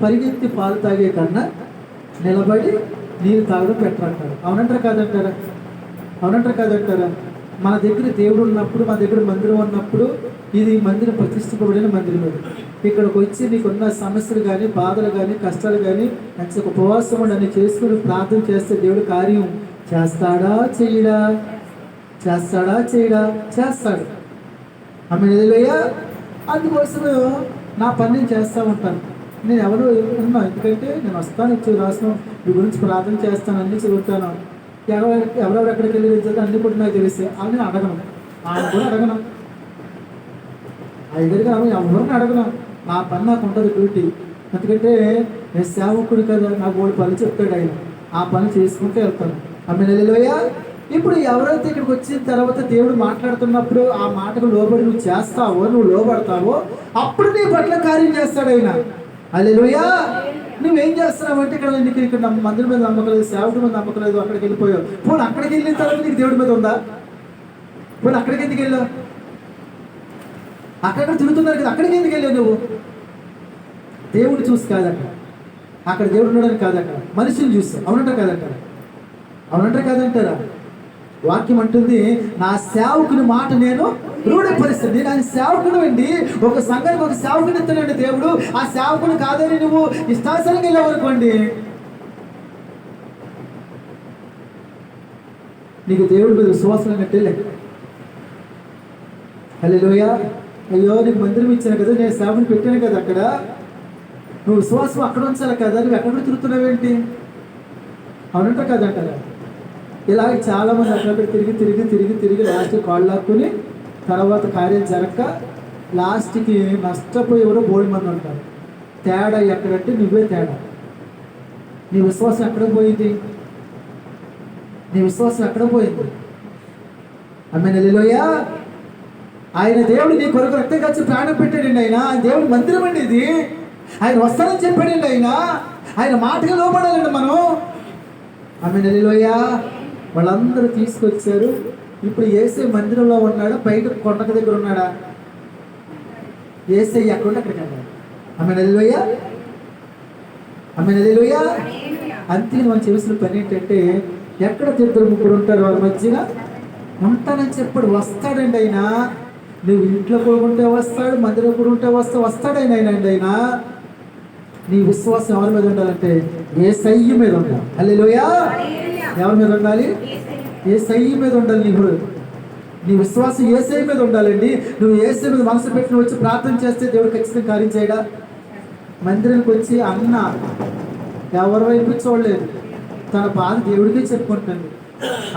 పరిగెత్తి పాలు తాగే కన్నా నిలబడి నీళ్ళు తాగడం బెటర్ అంటారు. అవునంటారా కాదంటారా? మన దగ్గర దేవుడు ఉన్నప్పుడు, మన దగ్గర మందిరం ఉన్నప్పుడు, ఇది మందిరం ప్రతిష్ఠింపబడిన మందిరం. ఇక్కడికి వచ్చి నీకున్న సమస్యలు కానీ, బాధలు కానీ, కష్టాలు కానీ మంచి ఉపవాసం అని చేసుకుని ప్రార్థన చేస్తే దేవుడు కార్యం చేస్తాడా చేయడా? చేస్తాడు. హల్లెలూయా. అందుకోసం నా పని నేను చేస్తూ ఉంటాను. నేను ఎవరు ఉన్నా, ఎందుకంటే నేను వస్తాను, రాసిన మీ గురించి ప్రార్థన చేస్తాను, అన్నీ చదువుతాను. ఎవరెవరు ఎక్కడికి వెళ్ళి వెళ్తారో అన్నీ కూడా నాకు తెలిస్తే అవి నేను అడగను. ఆయన కూడా అడగను, ఐదరిగా ఎవరిని అడగను. నా పని నాకు ఉంటుంది, డ్యూటీ. ఎందుకంటే నేను సేవకుడు కదా, నాకు 3 పనులు చెప్తాడు ఆయన, ఆ పని చేసుకుంటూ వెళ్తాను. హల్లెలూయా. ఇప్పుడు ఎవరైతే ఇక్కడికి వచ్చిన తర్వాత దేవుడు మాట్లాడుతున్నప్పుడు ఆ మాటకు లోబడి నువ్వు చేస్తావో, నువ్వు లోబడతావో, అప్పుడు నీ పట్ల కార్యం చేస్తాడు ఆయన. హల్లెలూయా. నువ్వేం చేస్తున్నావు అంటే ఇక్కడ మందిరం మీద నమ్మకం లేదు, సేవకుడి మీద నమ్మకం లేదు, అక్కడికి వెళ్ళిపోయావు. పోనీ అక్కడికి వెళ్ళిన తర్వాత నీకు దేవుడి మీద ఉందా? పోనీ అక్కడికి ఎందుకు వెళ్ళావు? అక్కడ తిరుగుతున్నారు కదా, అక్కడికి ఎందుకు వెళ్ళావు నువ్వు? దేవుడు చూసి కాదట, అక్కడ దేవుడు ఉండడానికి కాదట, మనుషులు చూస్తావు. అవునంటారా కాదంటారా? వాక్యం అంటుంది, నా సేవకుని మాట నేను రూఢపరుస్తాడు. నేను ఆయన సేవకుడు అండి, ఒక సంఘానికి ఒక సేవకుని ఇస్తానండి దేవుడు. ఆ సేవకుడు కాదని నువ్వు ఇష్టాసనంగా వెళ్ళేవనుకోండి, నీకు దేవుడి మీద విశ్వాసం అన్నట్టే లెక్క. హల్లెలూయా. అయ్యో నీకు మందిరం ఇచ్చాను కదా, నేను సేవకుని పెట్టాను కదా, అక్కడ నువ్వు విశ్వాసం అక్కడ ఉంచాలి కదా, నువ్వు ఎక్కడ తిరుగుతున్నావేంటి? అవునంట కదంటారా? ఇలా చాలామంది అక్కడ తిరిగి తిరిగి తిరిగి తిరిగి లాస్ట్ కాళ్ళు లాక్కుని తర్వాత కార్యం జరగక లాస్ట్కి నష్టపోయి ఎవరో బోల్డ్ మంది ఉంటారు. తేడా ఎక్కడంటే నువ్వే తేడా. నీ విశ్వాసం ఎక్కడ పోయింది? నీ విశ్వాసం ఎక్కడ పోయింది? ఆమేన్. హల్లెలూయా. ఆయన దేవుడు నీ కొరకు రక్తం కాచి ప్రాణం పెట్టాడండి. ఆయన దేవుడు మందిరం అండి ఇది. ఆయన వస్తానని చెప్పాడండి. ఆయన మాటగా లోపడాలండి మనం. ఆమేన్. హల్లెలూయా. వాళ్ళందరూ తీసుకొచ్చారు. ఇప్పుడు యేసయ్య మందిరంలో ఉన్నాడా, బయట కొండక దగ్గర ఉన్నాడా? యేసయ్య ఎక్కడ అక్కడికి అన్నాడు. ఆమేన్. హల్లెలూయా. ఆమేన్. హల్లెలూయా. అంతే మనం చేసిన పని ఏంటంటే, ఎక్కడ ఇద్దరు ముగ్గురు ఉంటారు వారి మధ్యగా ఉంటానని చెప్పాడు. వస్తాడండి ఆయన. నువ్వు ఇంట్లో కూడా ఉంటే వస్తాడు, మందిరం కూడా ఉంటే వస్తాడైనా ఆయన. నీ విశ్వాసం ఎవరి మీద ఉండాలంటే యేసయ్య మీద ఉండాలి. హల్లెలూయా. ఎవరి మీద ఉండాలి? యేసయ్య మీద ఉండాలి. నీ విశ్వాసం యేసయ్య మీద ఉండాలండి. నువ్వు యేసయ్య మీద మనసు పెట్టి వచ్చి ప్రార్థన చేస్తే దేవుడు ఖచ్చితంగా కార్యం చేయడా? మందిరానికి వచ్చి అన్న ఎవరి వైపు చూడలేదు, తన బాధ దేవుడికే చెప్పుకుంటుంది.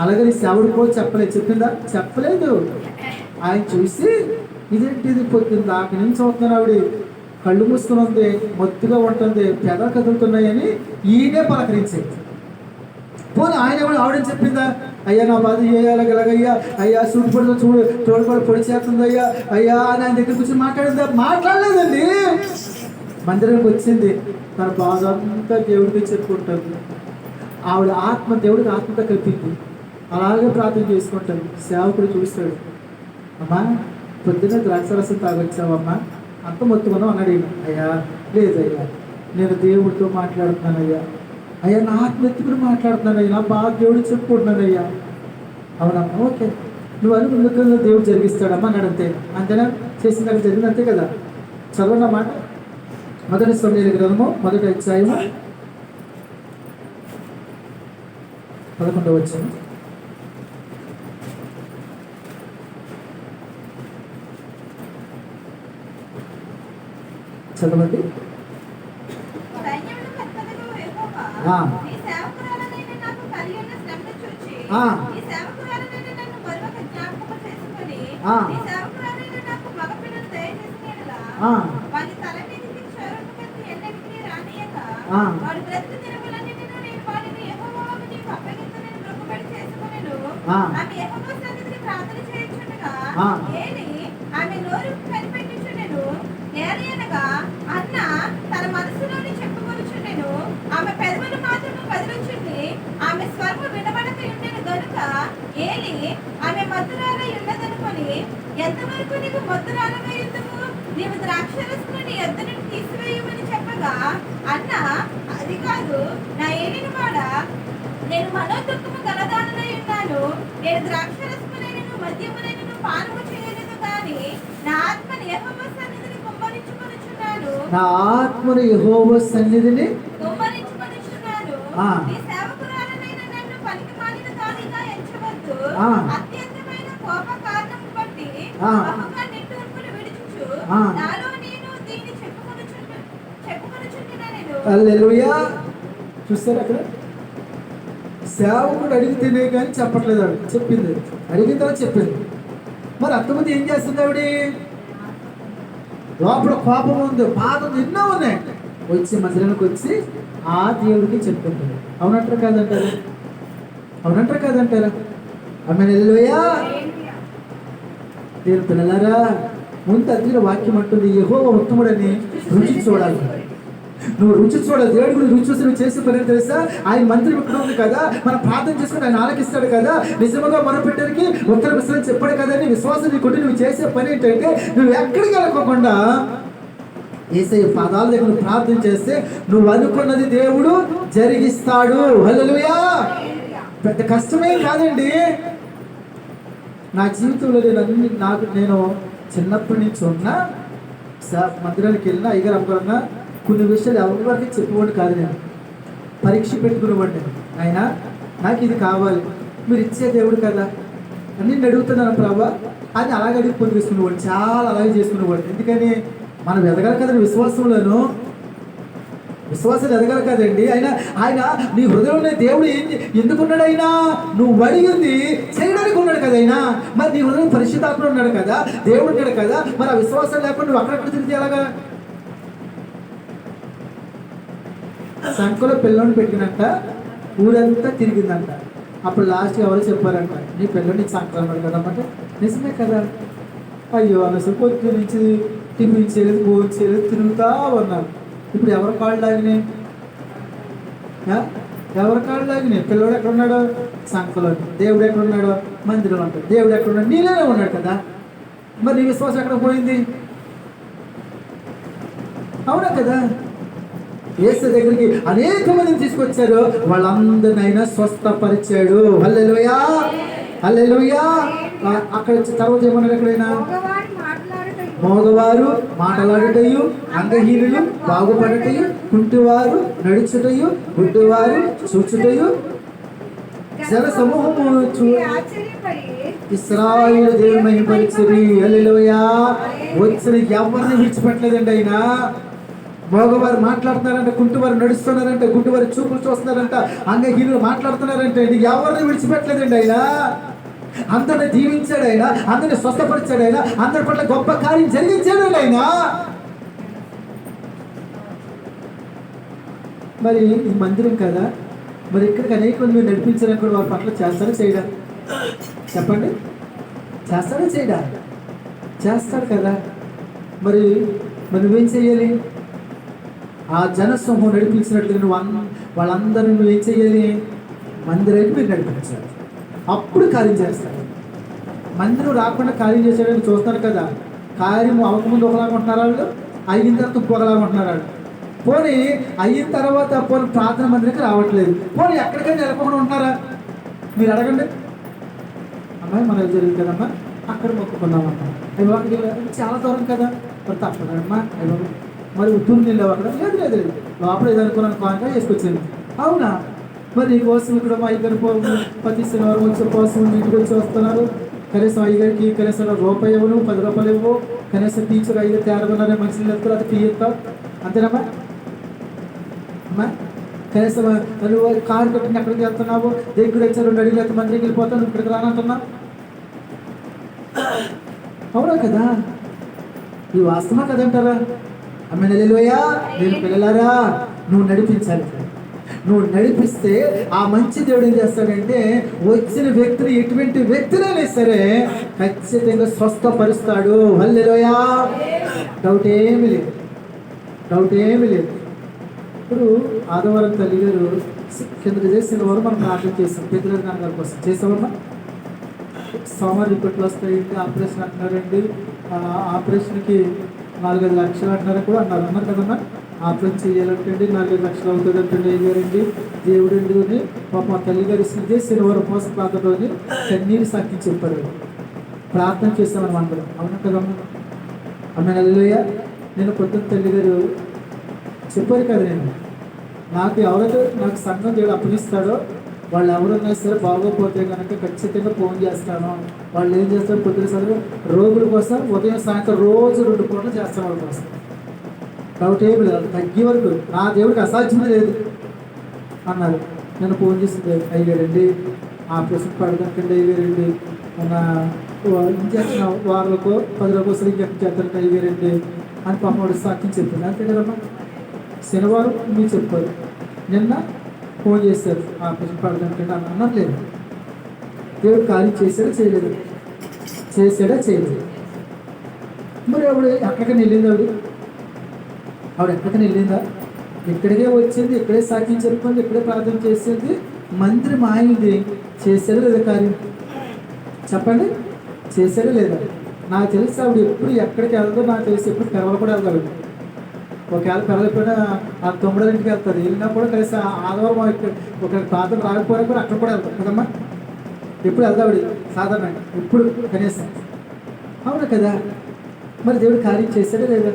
అలాగే నీ సేవడికో చెప్పలేదు. చెప్పిందా? చెప్పలేదు. ఆయన చూసి ఇదేంటిది పొద్దున్న దాకా నుంచి చూస్తున్నాను, ఆవిడ కళ్ళు మూసుకుని ఉంది, మొత్తుగా ఉంటుంది, పెద కదులుతున్నాయని ఈయనే పలకరించేది. పోనీ ఆయన ఎవరు ఆవిడని చెప్పిందా? అయ్యా నా బాధ చేయాలగలగయ్యా, అయ్యా సూటి పడితో చూడు తోడుపడి పొడి చేస్తుంది అయ్యా అయ్యా అని ఆయన దగ్గర కూర్చొని మాట్లాడిందా? మాట్లాడలేదండి. మందిరానికి వచ్చింది, తన బాధ అంతా దేవుడికి చెప్పుకుంటుంది. ఆవిడ ఆత్మ దేవుడికి ఆత్మతో కలిపింది. అలాగే ప్రార్థన చేసుకుంటాడు. సేవకుడు చూస్తాడు, అమ్మా పొద్దున్న ద్రాక్షరసం తాగొచ్చావమ్మా, అంత మొత్తుకున్నావు అన్నాడు. అయ్యా లేదయ్యా, నేను దేవుడితో మాట్లాడుతున్నాను అయ్యా, అయ్యా నా ఆత్మ ఎత్తుకుని మాట్లాడుతున్నాను అయ్యా, నా బాగా దేవుడు చెప్పుకుంటున్నాను అయ్యా. అవునమ్మా, ఓకే, నువ్వు అని ముందుగా దేవుడు జరిగిస్తాడమ్మా అన్నాడు. అంతే. అంతేనా? చేసిందాక జరిగింది అంతే కదా. చదవండి అన్నమాట. మొదటి సమూయేలు గ్రంథము 1వ అధ్యాయము 11వ వచనం. చదవండి. అన్న తన మనసులోని చెప్పుకొనుచుండెను, ఆమె పెదవులు మాత్రము కదిలించుండి, ఆమె స్వరము వినబడక ఉండెను గనుక ఏలి ఆమె మధురాలై ఉన్నదనుకొని, ఎంతవరకు నీకు మధురాలమై ఉందువు, నీవు ద్రాక్షరసమును నీ యొద్ద నుండి తీసివేయమని చెప్పగా, అన్న అది కాదు నా ఏలిన వాడ, నేను మనోదుఃఖము గలదానై ఉన్నాను, నేను ద్రాక్షరసమునైనను మద్యమునైనను పానము చేయలేదు, కానీ నా ఆత్మను యెహోవా సన్నిధిని కుమ్మరించుకొనుచున్నాను. నా ఆత్మను యెహోవా సన్నిధిని కుమ్మరించుకొనుచున్నాను. నీ సేవకురాలనైన నన్ను పనికిమాలిన దానిగా ఎంచవద్దు. అత్యంతమైన కోప కారణము బట్టి బహుగా నిట్టూర్పులు విడుచుచు నాలో నేను దీన్ని చెప్పుకొనుచున్నాను. హల్లెలూయా. చూస్తారు అక్కడ సేవకుడు అడిగితేనే కానీ చెప్పట్లేదు. ఆవిడ చెప్పింది, అడిగిన తర్వాత చెప్పింది. మరి అంతమంది ఏం చేస్తుంది ఆవిడ? లోపల కోపం ఉంది, బాధ ఎన్నో ఉన్నాయి. వచ్చి మందిరానికి వచ్చి ఆ దేవుడికి చెప్తుంది. అవునంటారా కాదంటారా? అవునంటారా కాదంటారా? ఆమేన్. హల్లెలూయా. దేవుని పిల్లలారా, ముందు అద్దిన వాక్యం అంటుంది, యెహోవా ఉత్తముడని రుచి చూడాలి. నువ్వు రుచి చూడాలి. దేవుడి గురించి రుచి చూసి నువ్వు చేసే పని తెలుసా? ఆయన మందిరం ఇక్కడ ఉంది కదా, మనం ప్రార్థన చేసుకుని ఆయన ఆలకిస్తాడు కదా, నిజముగా మొరపెట్టడానికి ఉత్తరం ఇస్తాడని చెప్పాడు కదా అని విశ్వాసం నీకుంటే నువ్వు చేసే పని ఏంటంటే, నువ్వు ఎక్కడికి వెళ్ళకోకుండా యేసయ్య పాదాల దగ్గర ప్రార్థన చేస్తే నువ్వు అనుకున్నది దేవుడు జరిగిస్తాడు. హల్లెలూయా. పెద్ద కష్టమే కాదండి. నా జీవితంలో నేను చిన్నప్పటి నుంచి ఉన్న మందిరానికి వెళ్ళినా అయ్యగారు అమ్మగారున్నా కొన్ని విషయాలు ఎవరికి చెప్పేవాడిని కాదు. నేను పరీక్ష పెట్టుకునేవాడిని. ఆయన నాకు ఇది కావాలి, మీరు ఇచ్చే దేవుడు కదా అని నేను అడుగుతున్నాను ప్రభా అని అలాగే అడిగి పొంది చేసుకునేవాడు. చాలా అలాగే చేసుకునేవాడు. ఎందుకని మనం ఎదగాలి కదండి, విశ్వాసాలు ఎదగాలి కదండి. ఆయన నీ హృదయంలో దేవుడు ఎందుకున్నాడు? అయినా నువ్వు అడిగింది చేయడానికి ఉన్నాడు కదా. అయినా మరి నీ హృదయం పరిశుద్ధాత్మ ఉన్నాడు కదా, దేవుడు ఉన్నాడు కదా. మరి ఆ విశ్వాసం లేకుండా నువ్వు అక్కడక్కడ తిరిగితే ఎలాగా? సంఖ్యలో పిల్లని పెట్టినంట ఊరంతా తిరిగిందంట. అప్పుడు లాస్ట్ ఎవరు చెప్పారంట, నీ పిల్లని సంఖ్యలో ఉన్నాడు కదా అంటే నిజమే కదా. అయ్యో అసలు పొద్దు నుంచి టిఫిన్ చేయలేదు, భోజనం చేయలేదు, తిరుగుతా ఉన్నారు. ఇప్పుడు ఎవరి కాళ్ళు లాగినాయి? ఎవరి కాళ్ళు లాగినాయి? పిల్లడు ఎక్కడ ఉన్నాడు? సంఖ్యలో. దేవుడు ఎక్కడ ఉన్నాడు? మందిరంలో ఉంటాడు. దేవుడు ఎక్కడ ఉన్నాడు? నీలోనే ఉన్నాడు కదా. మరి నీ విశ్వాసం ఎక్కడ పోయింది? అవునా కదా. యేసు దగ్గరికి అనేక మందిని తీసుకొచ్చారు, వాళ్ళందరినైనా స్వస్థపరిచాడు. హల్లెలూయా, హల్లెలూయా. అక్కడ తర్వాత ఏమన్నారు? ఎక్కడైనా మోగవారు మాటలాడుటయు, అంగహీనులు బాగుపడటయు, కుంటివారు నడుచుటయు, గుడ్డివారు చూచుటయు, జన సమూహము ఇశ్రాయేలు దేవుని మహిమపరిచిరి. హల్లెలూయా. వచ్చిన ఎవరిని విడిచిపెట్టలేదండి ఆయన. మోగవారు మాట్లాడుతున్నారంట, కుంటివారు నడుస్తున్నారంట, గుడ్డివారు చూపులు చూస్తున్నారంట, అంగహీనులు మాట్లాడుతున్నారంటే ఎవరిని విడిచిపెట్టలేదండి ఆయన. అందరిని దీవించాడు ఆయన, అందరిని స్వస్థపరిచాడు ఆయన, అందరి పట్ల గొప్ప కార్యం జరిగించాడు ఆయన. మరి ఈ మందిరం కదా, మరి ఇక్కడికి అనేక మంది మీరు నడిపించారని కూడా వారి పట్ల చేస్తారా చేయడా? చెప్పండి, చేస్తాడా చేయడా? చేస్తాడు కదా. మరి నువ్వేం చేయాలి? ఆ జనసమూహం నడిపించినట్లుగా వాళ్ళందరూ నువ్వేం చేయాలి? మందిరానికి మీరు నడిపించాలి. అప్పుడు కార్యం చేస్తాడు. మందిరం రాకుండా కార్యం చేసాడని చూస్తారు కదా. కార్యం అవ్వకముందు ఒకలాగా ఉంటున్నారు వాళ్ళు, అయిన తర్వాత ఇంకొకలాగా ఉంటున్నారు వాళ్ళు. పోనీ అయిన తర్వాత పోనీ ప్రార్థన మందిరానికి రావట్లేదు, పోనీ ఎక్కడికైనా వెళ్ళకుండా ఉంటున్నారా? మీరు అడగండి. అమ్మాయి మనకు జరిగింది కదమ్మా, అక్కడ మొక్కుకున్నామమ్మా, అవి చాలా దూరం కదా, మరి తప్పదమ్మా. మరి ఉత్తూరు నీళ్ళు అక్కడ లేదు లోపల ఏదనుకున్నాను కానుక వేసుకొచ్చింది. అవునా? మరి నీకోసం ఇక్కడ మా అయ్యగారు ప్రతి శనివారం వచ్చే కోసం ఇంటికి వచ్చి వస్తున్నారు. కనీసం అయ్యగారికి కనీసం రూపాయి ఇవ్వను, 10 రూపాయలు ఇవ్వు. కనీసం టీచర్ అయ్యగారు తేరగొన్నారే మనుషులు వెళ్తారు, అది టీ ఇస్తావు అంతేనమ్మా. అమ్మా కనీసం నువ్వు కారు కట్టిన ఎక్కడికి వెళ్తున్నావు, దగ్గర వచ్చి 2 అడుగులు అయితే మందిరికి వెళ్ళిపోతావు, నువ్వు ఇక్కడికి రానంటున్నావు. అవునా కదా. ఈ వాస్తవమా కదంటారా? అమ్మ హల్లెలూయా. నేను పిల్లలారా, నువ్వు నడిపించాలి. నువ్వు నడిపిస్తే ఆ మంచి దేవుడు ఏం చేస్తాడంటే వచ్చిన వ్యక్తిని, ఎటువంటి వ్యక్తినైనా సరే ఖచ్చితంగా స్వస్థపరుస్తాడు. హల్లెలూయా. డౌట్ ఏమీ లేదు. ఇప్పుడు ఆదివారం తల్లి గారు కిందకి చేసిన వారు మనం ప్రార్థన చేస్తాం. పెద్దల నాన్నగారి కోసం చేసామమ్మా. సోమవారం రిపోర్ట్లు వస్తాయండి, ఆపరేషన్ అంటున్నారండి, ఆపరేషన్కి 4-5 లక్షలు అంటున్నారు కూడా అన్నారు కదమ్మా. ఆపరేషన్ చేయాలంటే 4-5 లక్షలు అవుతుంది అంటే అయ్యారండి. దేవుడు అని మా తల్లి గారు ఇదే శనివారం ఉపవాస ప్రాంతంలోని కన్నీరు సాక్షి చెప్పారు. ప్రార్థన చేస్తామని అందరం. అవునా కదమ్మా. అమ్మ హల్లెలూయా. నేను పొద్దున్న తల్లి గారు చెప్పారు కదా, నాకు ఎవరైతే నాకు సంఘం దేవుడు అప్పగిస్తాడో వాళ్ళు ఎవరైనా సరే బాగోపోతే కనుక ఖచ్చితంగా ఫోన్ చేస్తాను. వాళ్ళు ఏం చేస్తారు? పొద్దున సరే రోగుల కోసం ఉదయం సాయంత్రం రోజు 2 పూటలు చేస్తాను వాళ్ళ కోసం. డౌట్ ఏమి లేదు, తగ్గే వరకు నా దేవుడికి అసాధ్యమే లేదు అన్నారు. నేను ఫోన్ చేసింది, అయ్యారండి ఆపరేషన్ పడదండి, అయ్యారండి మన ఇంజక్షన్ వారాలకు 10 రోజులకు ఒకసారి ఇంజక్షన్ చేస్తారంటే అయ్యారండి అని పాపడు సాక్షి చెప్పింది. అంతే కదమ్మా. శనివారం మీరు చెప్పారు, నిన్న ఫోన్ చేశారు ఆపరేషన్ పడదంటే అన్నారు. లేదు, దేవుడు కార్యం చేశాడా చేయలేదు? చేయలేదు. మరి ఆవిడ ఎక్కడికైనా వెళ్ళింది? ఆవిడ ఎక్కడికైనా వెళ్ళిందా? ఇక్కడికే వచ్చింది, ఇక్కడే సాక్ష్యం చెప్పుకుంది, ఇక్కడే ప్రార్థన చేసేది. మందిరం ఆయింది, చేశాడా లేదా కార్యం? చెప్పండి, చేశాడా లేదా? నాకు తెలిసి ఆవిడ ఎప్పుడు ఎక్కడికి వెళ్దో నాకు తెలిసి ఎప్పుడు పెరవలు కూడా వెళ్తాడు. ఒకవేళ పెరగకపోయినా ఆ 9ంటికి వెళ్తారు. వెళ్ళినా కూడా కలిసి ఆదివారం ఒక ప్రాంతం రాకపోయినా కూడా అక్కడ కూడా వెళ్తారు కదమ్మా. ఎప్పుడు వెళ్దావిడి సాధారణంగా ఇప్పుడు కనీసం, అవును కదా. మరి దేవుడు కార్యం చేశాడే లేదా?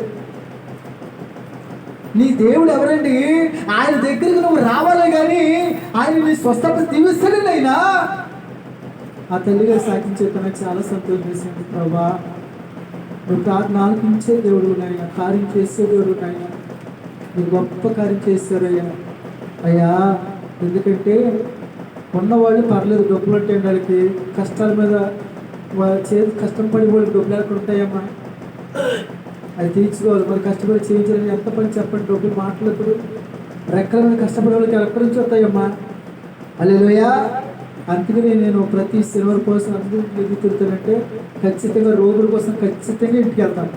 నీ దేవుడు ఎవరండి? ఆయన దగ్గరికి నువ్వు రావాలే కానీ ఆయన నీ స్వస్థత దీవిస్తాడే అయినా. ఆ తల్లిగా సాక్షి చెప్పిన చాలా సంతోషం వేసింది. ప్రభా, నువ్వు ప్రార్థన ఆలకించే దేవుడు నాయన, కార్యం చేసే దేవుడు నాయన, నువ్వు గొప్ప కార్యం చేశారయ్యా. అయ్యా, ఎందుకంటే ఉన్నవాళ్ళు పర్లేదు, డబ్బులు అంటే వాళ్ళకి కష్టాల మీద వాళ్ళ చేతి కష్టం పడి వాళ్ళకి డబ్బులు ఎక్కడ ఉంటాయమ్మా, అది తీర్చుకోవాలి. మరి కష్టపడి చేయించాలని ఎంత పని చెప్పండి, డబ్బులు మాట్లాడప్పుడు రెక్కల మీద కష్టపడే వాళ్ళకి ఎక్కడి నుంచి వస్తాయమ్మా. హల్లెలూయా. అందుకని నేను ప్రతి శనివారం కోసం అందరికీ తిరుగుతానంటే ఖచ్చితంగా రోగుల కోసం ఖచ్చితంగా ఇంటికి వెళ్తాను,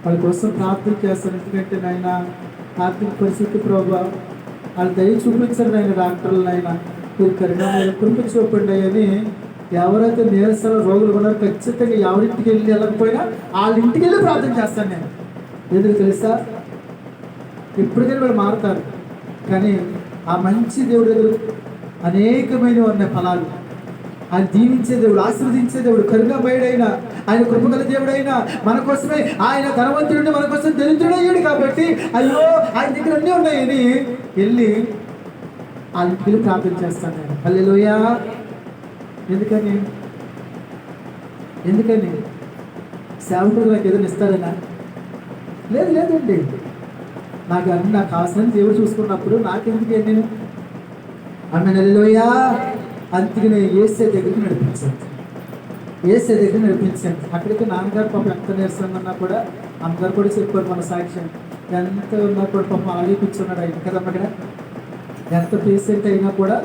వాళ్ళ కోసం ప్రార్థన చేస్తాను. ఎందుకంటే నాయన ఆర్థిక పరిస్థితి ప్రభావ వాళ్ళు దయ చూపించారు నాయన, డాక్టర్లు నాయన మీరు కరుణ కృప చూపండి అని. ఎవరైతే నీరసన రోగులు ఉన్నారో ఖచ్చితంగా ఎవరింటికి వెళ్ళి వెళ్ళకపోయినా వాళ్ళ ఇంటికి వెళ్ళి ప్రార్థన చేస్తాను నేను. ఎందుకు తెలుసా? ఎప్పటికైనా వాళ్ళు మారుతారు, కానీ ఆ మంచి దేవుడి దగ్గర అనేకమైన ఉన్నాయి ఫలాలు. ఆయన దీవించే దేవుడు, ఆశీర్వదించే దేవుడు, కరుణామయుడైన ఆయన, కృపగల దేవుడైనా, మన కోసమే ఆయన ధనవంతుడు మన కోసం దరిద్రుడు అయ్యాడు కాబట్టి అయ్యో ఆయన దగ్గర అన్నీ ఉన్నాయని వెళ్ళి ఆ ఇంటికి వెళ్ళి ప్రార్థన చేస్తాను నేను. హల్లెలూయా. ఎందుకని సేవకుడు నాకు ఏదైనా ఇస్తాడనా? లేదు, లేదండి. నాకు కావాల్సిన దేవుడు చూసుకున్నప్పుడు నాకెందుకు నేను ఆమె హల్లెలూయా. అందుకనే యేసే దగ్గరికి నడిపించాను. అక్కడికి నాన్నగారు పాపం ఎంత నీరసంగా ఉన్నా కూడా అమ్మగారు కూడా చెప్పారు మన సాక్ష్యం, ఎంత ఉన్నా కూడా పాపం అలాగే కూర్చున్నాడు ఆయన కదమ్మ. అక్కడ ఎంత పేషెంట్ అయినా కూడా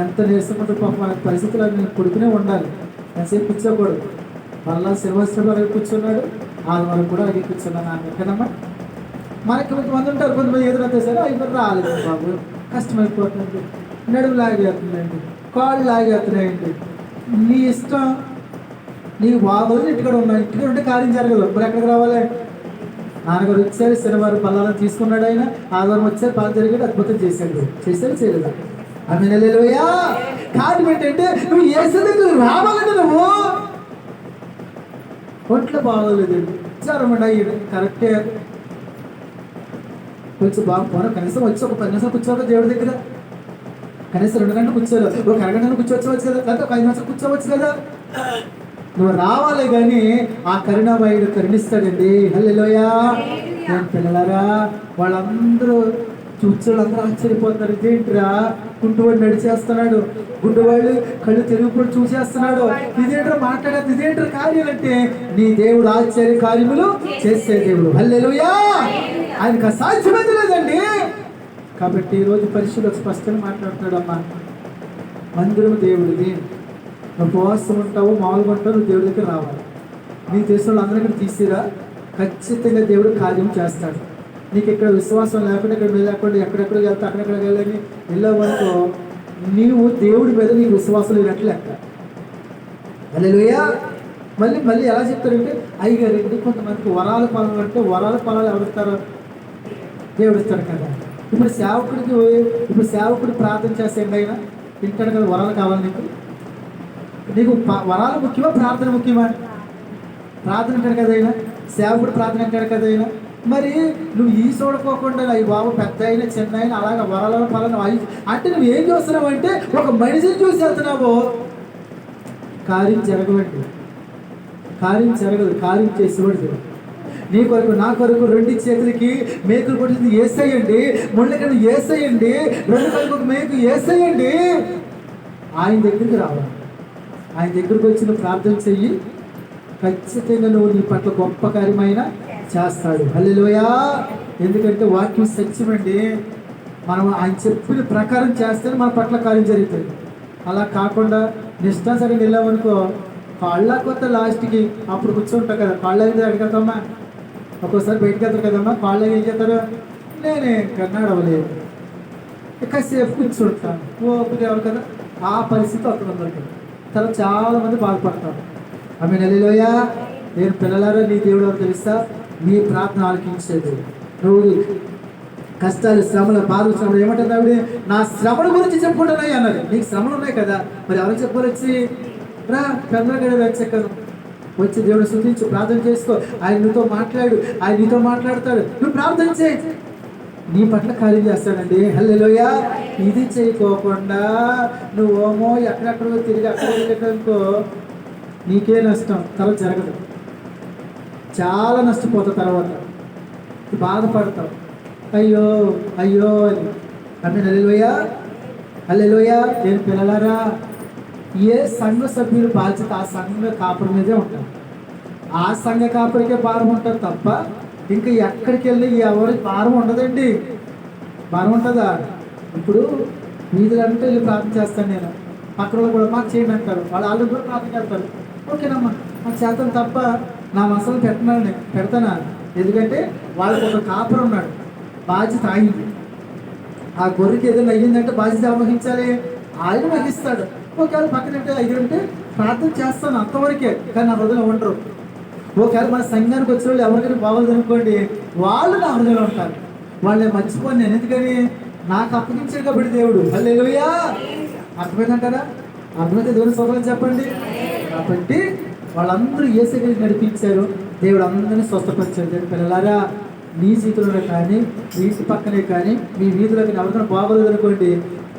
ఎంత నీరసంగా ఉంటే పాపం ఆయన పరిస్థితులు నేను కొడుకునే ఉండాలి, ఎంతసేపు కూర్చోకూడదు. మళ్ళా శ్రీవాసరావు అలాగే కూర్చున్నాడు, ఆదివారం కూడా అలాగే కూర్చున్నాను నాన్న కదమ్మా. మనకి కొంతమంది ఉంటారు, కొంతమంది ఎదురైతే సరే అయిపోయి రాలేదు బాబు, కష్టమైపోతుంది, నడుము లాగేస్తుందండి, కాళ్ళు లాగేస్తున్నాయండి. నీ ఇష్టం, నీకు బాగోదు, ఇంటికాడ ఉన్నావు, ఇంటికాడ ఉంటే కార్యం జరగదు. మరి ఎక్కడికి రావాలి? నాన్నగారు వచ్చారు, శనివారం పల్లాలను తీసుకున్నాడు ఆయన, ఆదివారం వచ్చారు, పాలు జరిగాడు, అద్భుతం చేశాడు. చేయలేదు ఆమె హల్లెలూయా. కారణం ఏంటంటే నువ్వు యేసు దగ్గరికి రావాలంటే నువ్వు ఒంట్లో బాగోలేదండి, జ్వరం అయ్యాడు, కరెక్టే, కొంచెం బాగుపోను, కనీసం వచ్చి ఒక 10 నిమిషాలు కూర్చోవాలి దేవుడి దగ్గర, కనీసం 2 గంటలు కూర్చోలేదు, ఒక అరగంటలు కూర్చోవచ్చు కదా, లేకపోతే ఒక 5 నిమిషాలు కూర్చోవచ్చు కదా. నువ్వు రావాలి కానీ ఆ కరుణామయుడు కరుణిస్తాడండి. హల్లెలూయా. నేను పిల్లలారా, వాళ్ళందరూ చూసేవాళ్ళందరూ ఆశ్చర్యపోతున్నారు, ఇదేంటిరా కుంటువాడు నడిచేస్తున్నాడు, గుడ్డువాళ్ళు కళ్ళు తిరుగుపడి చూసేస్తున్నాడు, ఇదేంట్రా మాట్లాడేది, ఇదేంట్రా కార్యాలు అంటే నీ దేవుడు ఆశ్చర్య కార్యములు చేసే దేవుడు. హల్లెలూయా. ఆయనకు అసాధ్యమైంది లేదండి. కాబట్టి ఈరోజు పరిశుద్ధులు స్పష్టంగా మాట్లాడుతున్నాడు, అమ్మా మందిరం దేవుడిది, ఉపవాసం ఉంటావు, మామూలుగా ఉంటావు, నువ్వు దేవుడి దగ్గర రావాలి. నీకు తెలిసిన వాళ్ళు అందరికీ తీసిరా, ఖచ్చితంగా దేవుడు కార్యం చేస్తాడు. నీకు ఇక్కడ విశ్వాసం లేకుండా, ఇక్కడ లేకుండా ఎక్కడెక్కడికి వెళ్తా అక్కడెక్కడికి వెళ్ళని వెళ్ళవనుకో, నీవు దేవుడి మీద నీకు విశ్వాసం లేనట్లు లెక్క. హల్లెలూయా. మళ్ళీ ఎలా చెప్తారంటే అయ్యగారండి, కొంతమందికి వరాల పొలాలు అంటే వరాల పొలాలు ఎవరు ఇస్తారు? దేవుడు ఇస్తాడు కదా. ఇప్పుడు సేవకుడు ప్రార్థన చేసేయండి, ఆయన తింటాడు కదా, వరాలు కావాలి నీకు వరాలు ముఖ్యమా, ప్రార్థన ముఖ్యమా? ప్రార్థన అంటాడు కదా ఆయన, సేవకుడు ప్రార్థన అంటాడు కదా ఆయన. మరి నువ్వు ఈ చూడకోకుండా అవి బాబు పెద్ద అయినా చిన్న అయినా అలాగే వరాల పొలాలు అంటే నువ్వు ఏం చూస్తున్నావు అంటే ఒక మనిషిని చూసి వెళ్తున్నావు, కార్యం జరగవండి, కార్యం జరగదు, కార్యం చేసేవాడు. నీ కొరకు నా కొరకు 2 చేతులకి మేకులు కొట్టింది ఏసేయండి, ముళ్ళకని ఏసేయండి, 2 కలుపుకు మేకు ఏసేయండి. ఆయన దగ్గరికి రావాలి, ఆయన దగ్గరికి వచ్చి నువ్వు ప్రార్థన చెయ్యి, ఖచ్చితంగా నువ్వు నీ పట్ల గొప్ప కార్యమైన చేస్తాడు. హల్లెలూయా. ఎందుకంటే వాక్యం సత్యమండి, మనం ఆయన చెప్పిన ప్రకారం చేస్తే మన పట్ల కార్యం జరుగుతుంది. అలా కాకుండా నిష్ఠాసరి వెళ్ళామనుకో, కాళ్ళ కొత్త లాస్ట్కి అప్పుడు కూర్చుంటాం కదా, కాళ్ళ అయితే అడగతామా, ఒక్కోసారి బయటకు వెళ్తారు కదమ్మా, కాళ్ళ ఏం చేస్తారు, నేనే కన్నాడవలేదు, కాసేపు కూర్చుంటాను, ఓపిక ఎవరు కదా, ఆ పరిస్థితి వస్తుంది. తర్వాత చాలామంది బాధపడతారు. ఆమె హల్లెలూయా. నేను పిల్లలారా, నీ దేవుడు ఎవరు తెలుసా? నీ ప్రార్థన ఆలకించేది. నువ్వు కష్టాలు, శ్రమలు, బాధలు, శ్రమలు ఏమంటుంది ఆవిడ? నా శ్రమల గురించి చెప్పుకుంటున్నాయి అన్నది. నీకు శ్రమలు ఉన్నాయి కదా, మరి ఎవరు చెప్పారు వచ్చి? రా పెద్దగడ వెచ్చకను వచ్చి దేవుడు స్తుతించు, ప్రార్థన చేసుకో, ఆయన నీతో మాట్లాడు, ఆయన నీతో మాట్లాడతాడు, నువ్వు ప్రార్థన చేయి, నీ పట్ల కార్యం చేస్తాడండి. హల్లెలూయా. ఇది చేయకోకుండా నువ్వు ఓమో ఎక్కడెక్కడో తిరిగి అక్కడ వెళ్ళేటనుకో నీకే నష్టం, తర్వాత జరగదు, చాలా నష్టపోతావు, తర్వాత బాధపడతావు, అయ్యో అయ్యో అని. ఆమేన్. హల్లెలూయా. హల్లెలూయా. నేను పిల్లలారా, ఏ సంఘ సభ్యులు బాధ్యత ఆ సంఘ కాపురం మీదే ఉంటారు. ఆ సంఘ కాపురికే భారం ఉంటుంది తప్ప ఇంకా ఎక్కడికి వెళ్ళి ఎవరికి భారం ఉండదండి. భారం ఉంటుందా? ఇప్పుడు వీధులంటే వెళ్ళి ప్రార్థన చేస్తాను నేను, పక్కన వాళ్ళు కూడా మాకు చేయండి అంటారు, వాళ్ళు కూడా ప్రార్థన చేస్తారు. ఓకేనమ్మా, నాకు చేస్తాను తప్ప నా మసలు పెడతానా? ఎందుకంటే వాళ్ళకి ఒక కాపురం ఉన్నాడు, బాధ్యత అయింది. ఆ గొర్రెకి ఏదైనా అయ్యిందంటే బాధ్యత ఎవరు వహించాలి? ఆయన వహిస్తాడు. ఒకవేళ పక్కనంటే ఐదుంటే ప్రార్థన చేస్తాను అంతవరకే, కానీ నా హృదయంలో ఉండరు. ఒకవేళ మన సంఘానికి వచ్చిన వాళ్ళు ఎవరికైనా బాగోదు అనుకోండి, వాళ్ళు నా హృదయంలో ఉంటారు. వాళ్ళని మర్చిపోను నేను, ఎందుకని నాకు అప్పగించాడు కాబట్టి దేవుడు. హల్లెలూయా. అర్థమైందంటారా? అర్థమైతే దేవుని స్తోత్రం చెప్పండి. కాబట్టి వాళ్ళందరూ యేసుని నడిపించారు, దేవుడు అందరినీ స్వస్థపరిచారు. దేవుని పిల్లలారా, నీ జీవితంలో కానీ మీ ఇంటి పక్కనే కానీ మీ వీధిలో కానీ ఎవరికైనా బాగోలేదు అనుకోండి,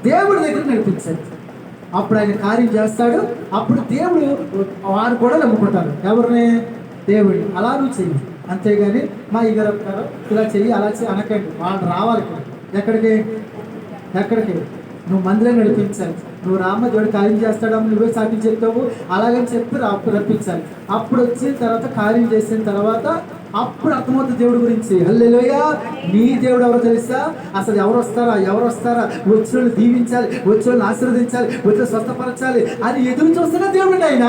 దేవుడి దగ్గర నడిపించండి, అప్పుడు ఆయన కార్యం చేస్తాడు. అప్పుడు దేవుడు వారు కూడా నమ్ముకుంటారు. ఎవరిని? దేవుడిని. అలా నువ్వు చెయ్యి, అంతేగాని మా ఇగరొక్కారు ఇలా చెయ్యి అలా చెయ్యి అనకండి. వాళ్ళు రావాలి. ఎక్కడికి? ఎక్కడికి? నువ్వు మందిరం నడిపించాలి. నువ్వు రామ దేవుడు కార్యం చేస్తాడని నువ్వే సాక్షి చెప్తావు, అలాగని చెప్పి రప్పించాలి. అప్పుడు వచ్చిన తర్వాత కార్యం చేసిన తర్వాత అప్పుడు అర్థమవుతుంది దేవుడి గురించి. హల్లెలూయా. నీ దేవుడు ఎవరో తెలుసా? అసలు ఎవరు వస్తారా వచ్చిన వాళ్ళు దీవించాలి, వచ్చిన వాళ్ళని ఆశీర్వదించాలి, వచ్చిన స్వస్థపరచాలి అని ఎదురు చూస్తున్న దేవుడు ఆయన.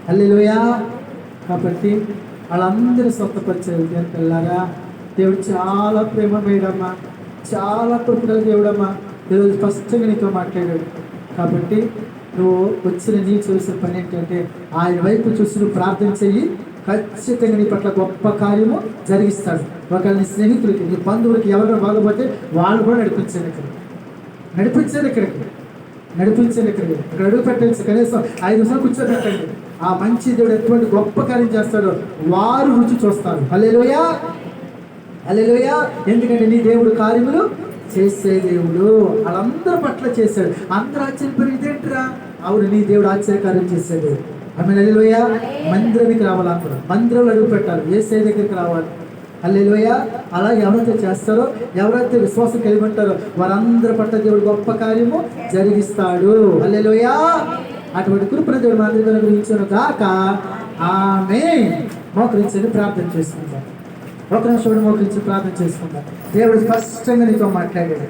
హల్లెలూయా. కాబట్టి వాళ్ళందరూ స్వస్థపరిచారు. దేవుని పిల్లలారా, దేవుడు చాలా ప్రేమమేడమ్మా, చాలా కృపగల దేవుడమ్మా. ఈరోజు స్పష్టంగా నీతో మాట్లాడాడు. కాబట్టి నువ్వు వచ్చిన నీ చూసిన పని ఏంటంటే ఆయన వైపు చూసి నువ్వు ప్రార్థన చెయ్యి, ఖచ్చితంగా నీ పట్ల గొప్ప కార్యము జరిగిస్తాడు. ఒకవేళ నీ స్నేహితులకి, నీ బంధువులకి ఎవరైనా బాధపడితే వాళ్ళు కూడా నడిపించాను ఇక్కడికి ఇక్కడ అడుగు పెట్టండి, కనీసం 5 నిమిషాలు కూర్చోబెట్టండి. ఆ మంచి దేవుడు ఎటువంటి గొప్ప కార్యం చేస్తాడో వారు రుచి చూస్తారు. హల్లెలూయా. హల్లెలూయా. ఎందుకంటే నీ దేవుడు కార్యములు చేసే దేవుడు, వాళ్ళందరి పట్ల చేశాడు. అందరూ ఆశ్చర్యపడి ఇదేంటిరా? అవును, నీ దేవుడు ఆశ్చర్యకార్యం చేశాడు. ఆమేన్. హల్లెలూయా. మందిరానికి రావాలి, అందరూ మందిరంలో అడుగు పెట్టాలి, యేసయ్య దగ్గరికి రావాలి. హల్లెలూయా. అలా ఎవరైతే చేస్తారో, ఎవరైతే విశ్వాసం కలిగి ఉంటారో వారందరి పట్ల దేవుడు గొప్ప కార్యము జరిగిస్తాడు. హల్లెలూయా. అటువంటి కృపను దేవుడు మా అందరి గురించిన గాక. ఆమేన్. మోకరించండి, ప్రార్థన చేసుకుందాం. ఒక నిమిషం మోకరించి ప్రార్థన చేసుకుందాం. దేవుడు స్పష్టంగా నీతో మాట్లాడాడు.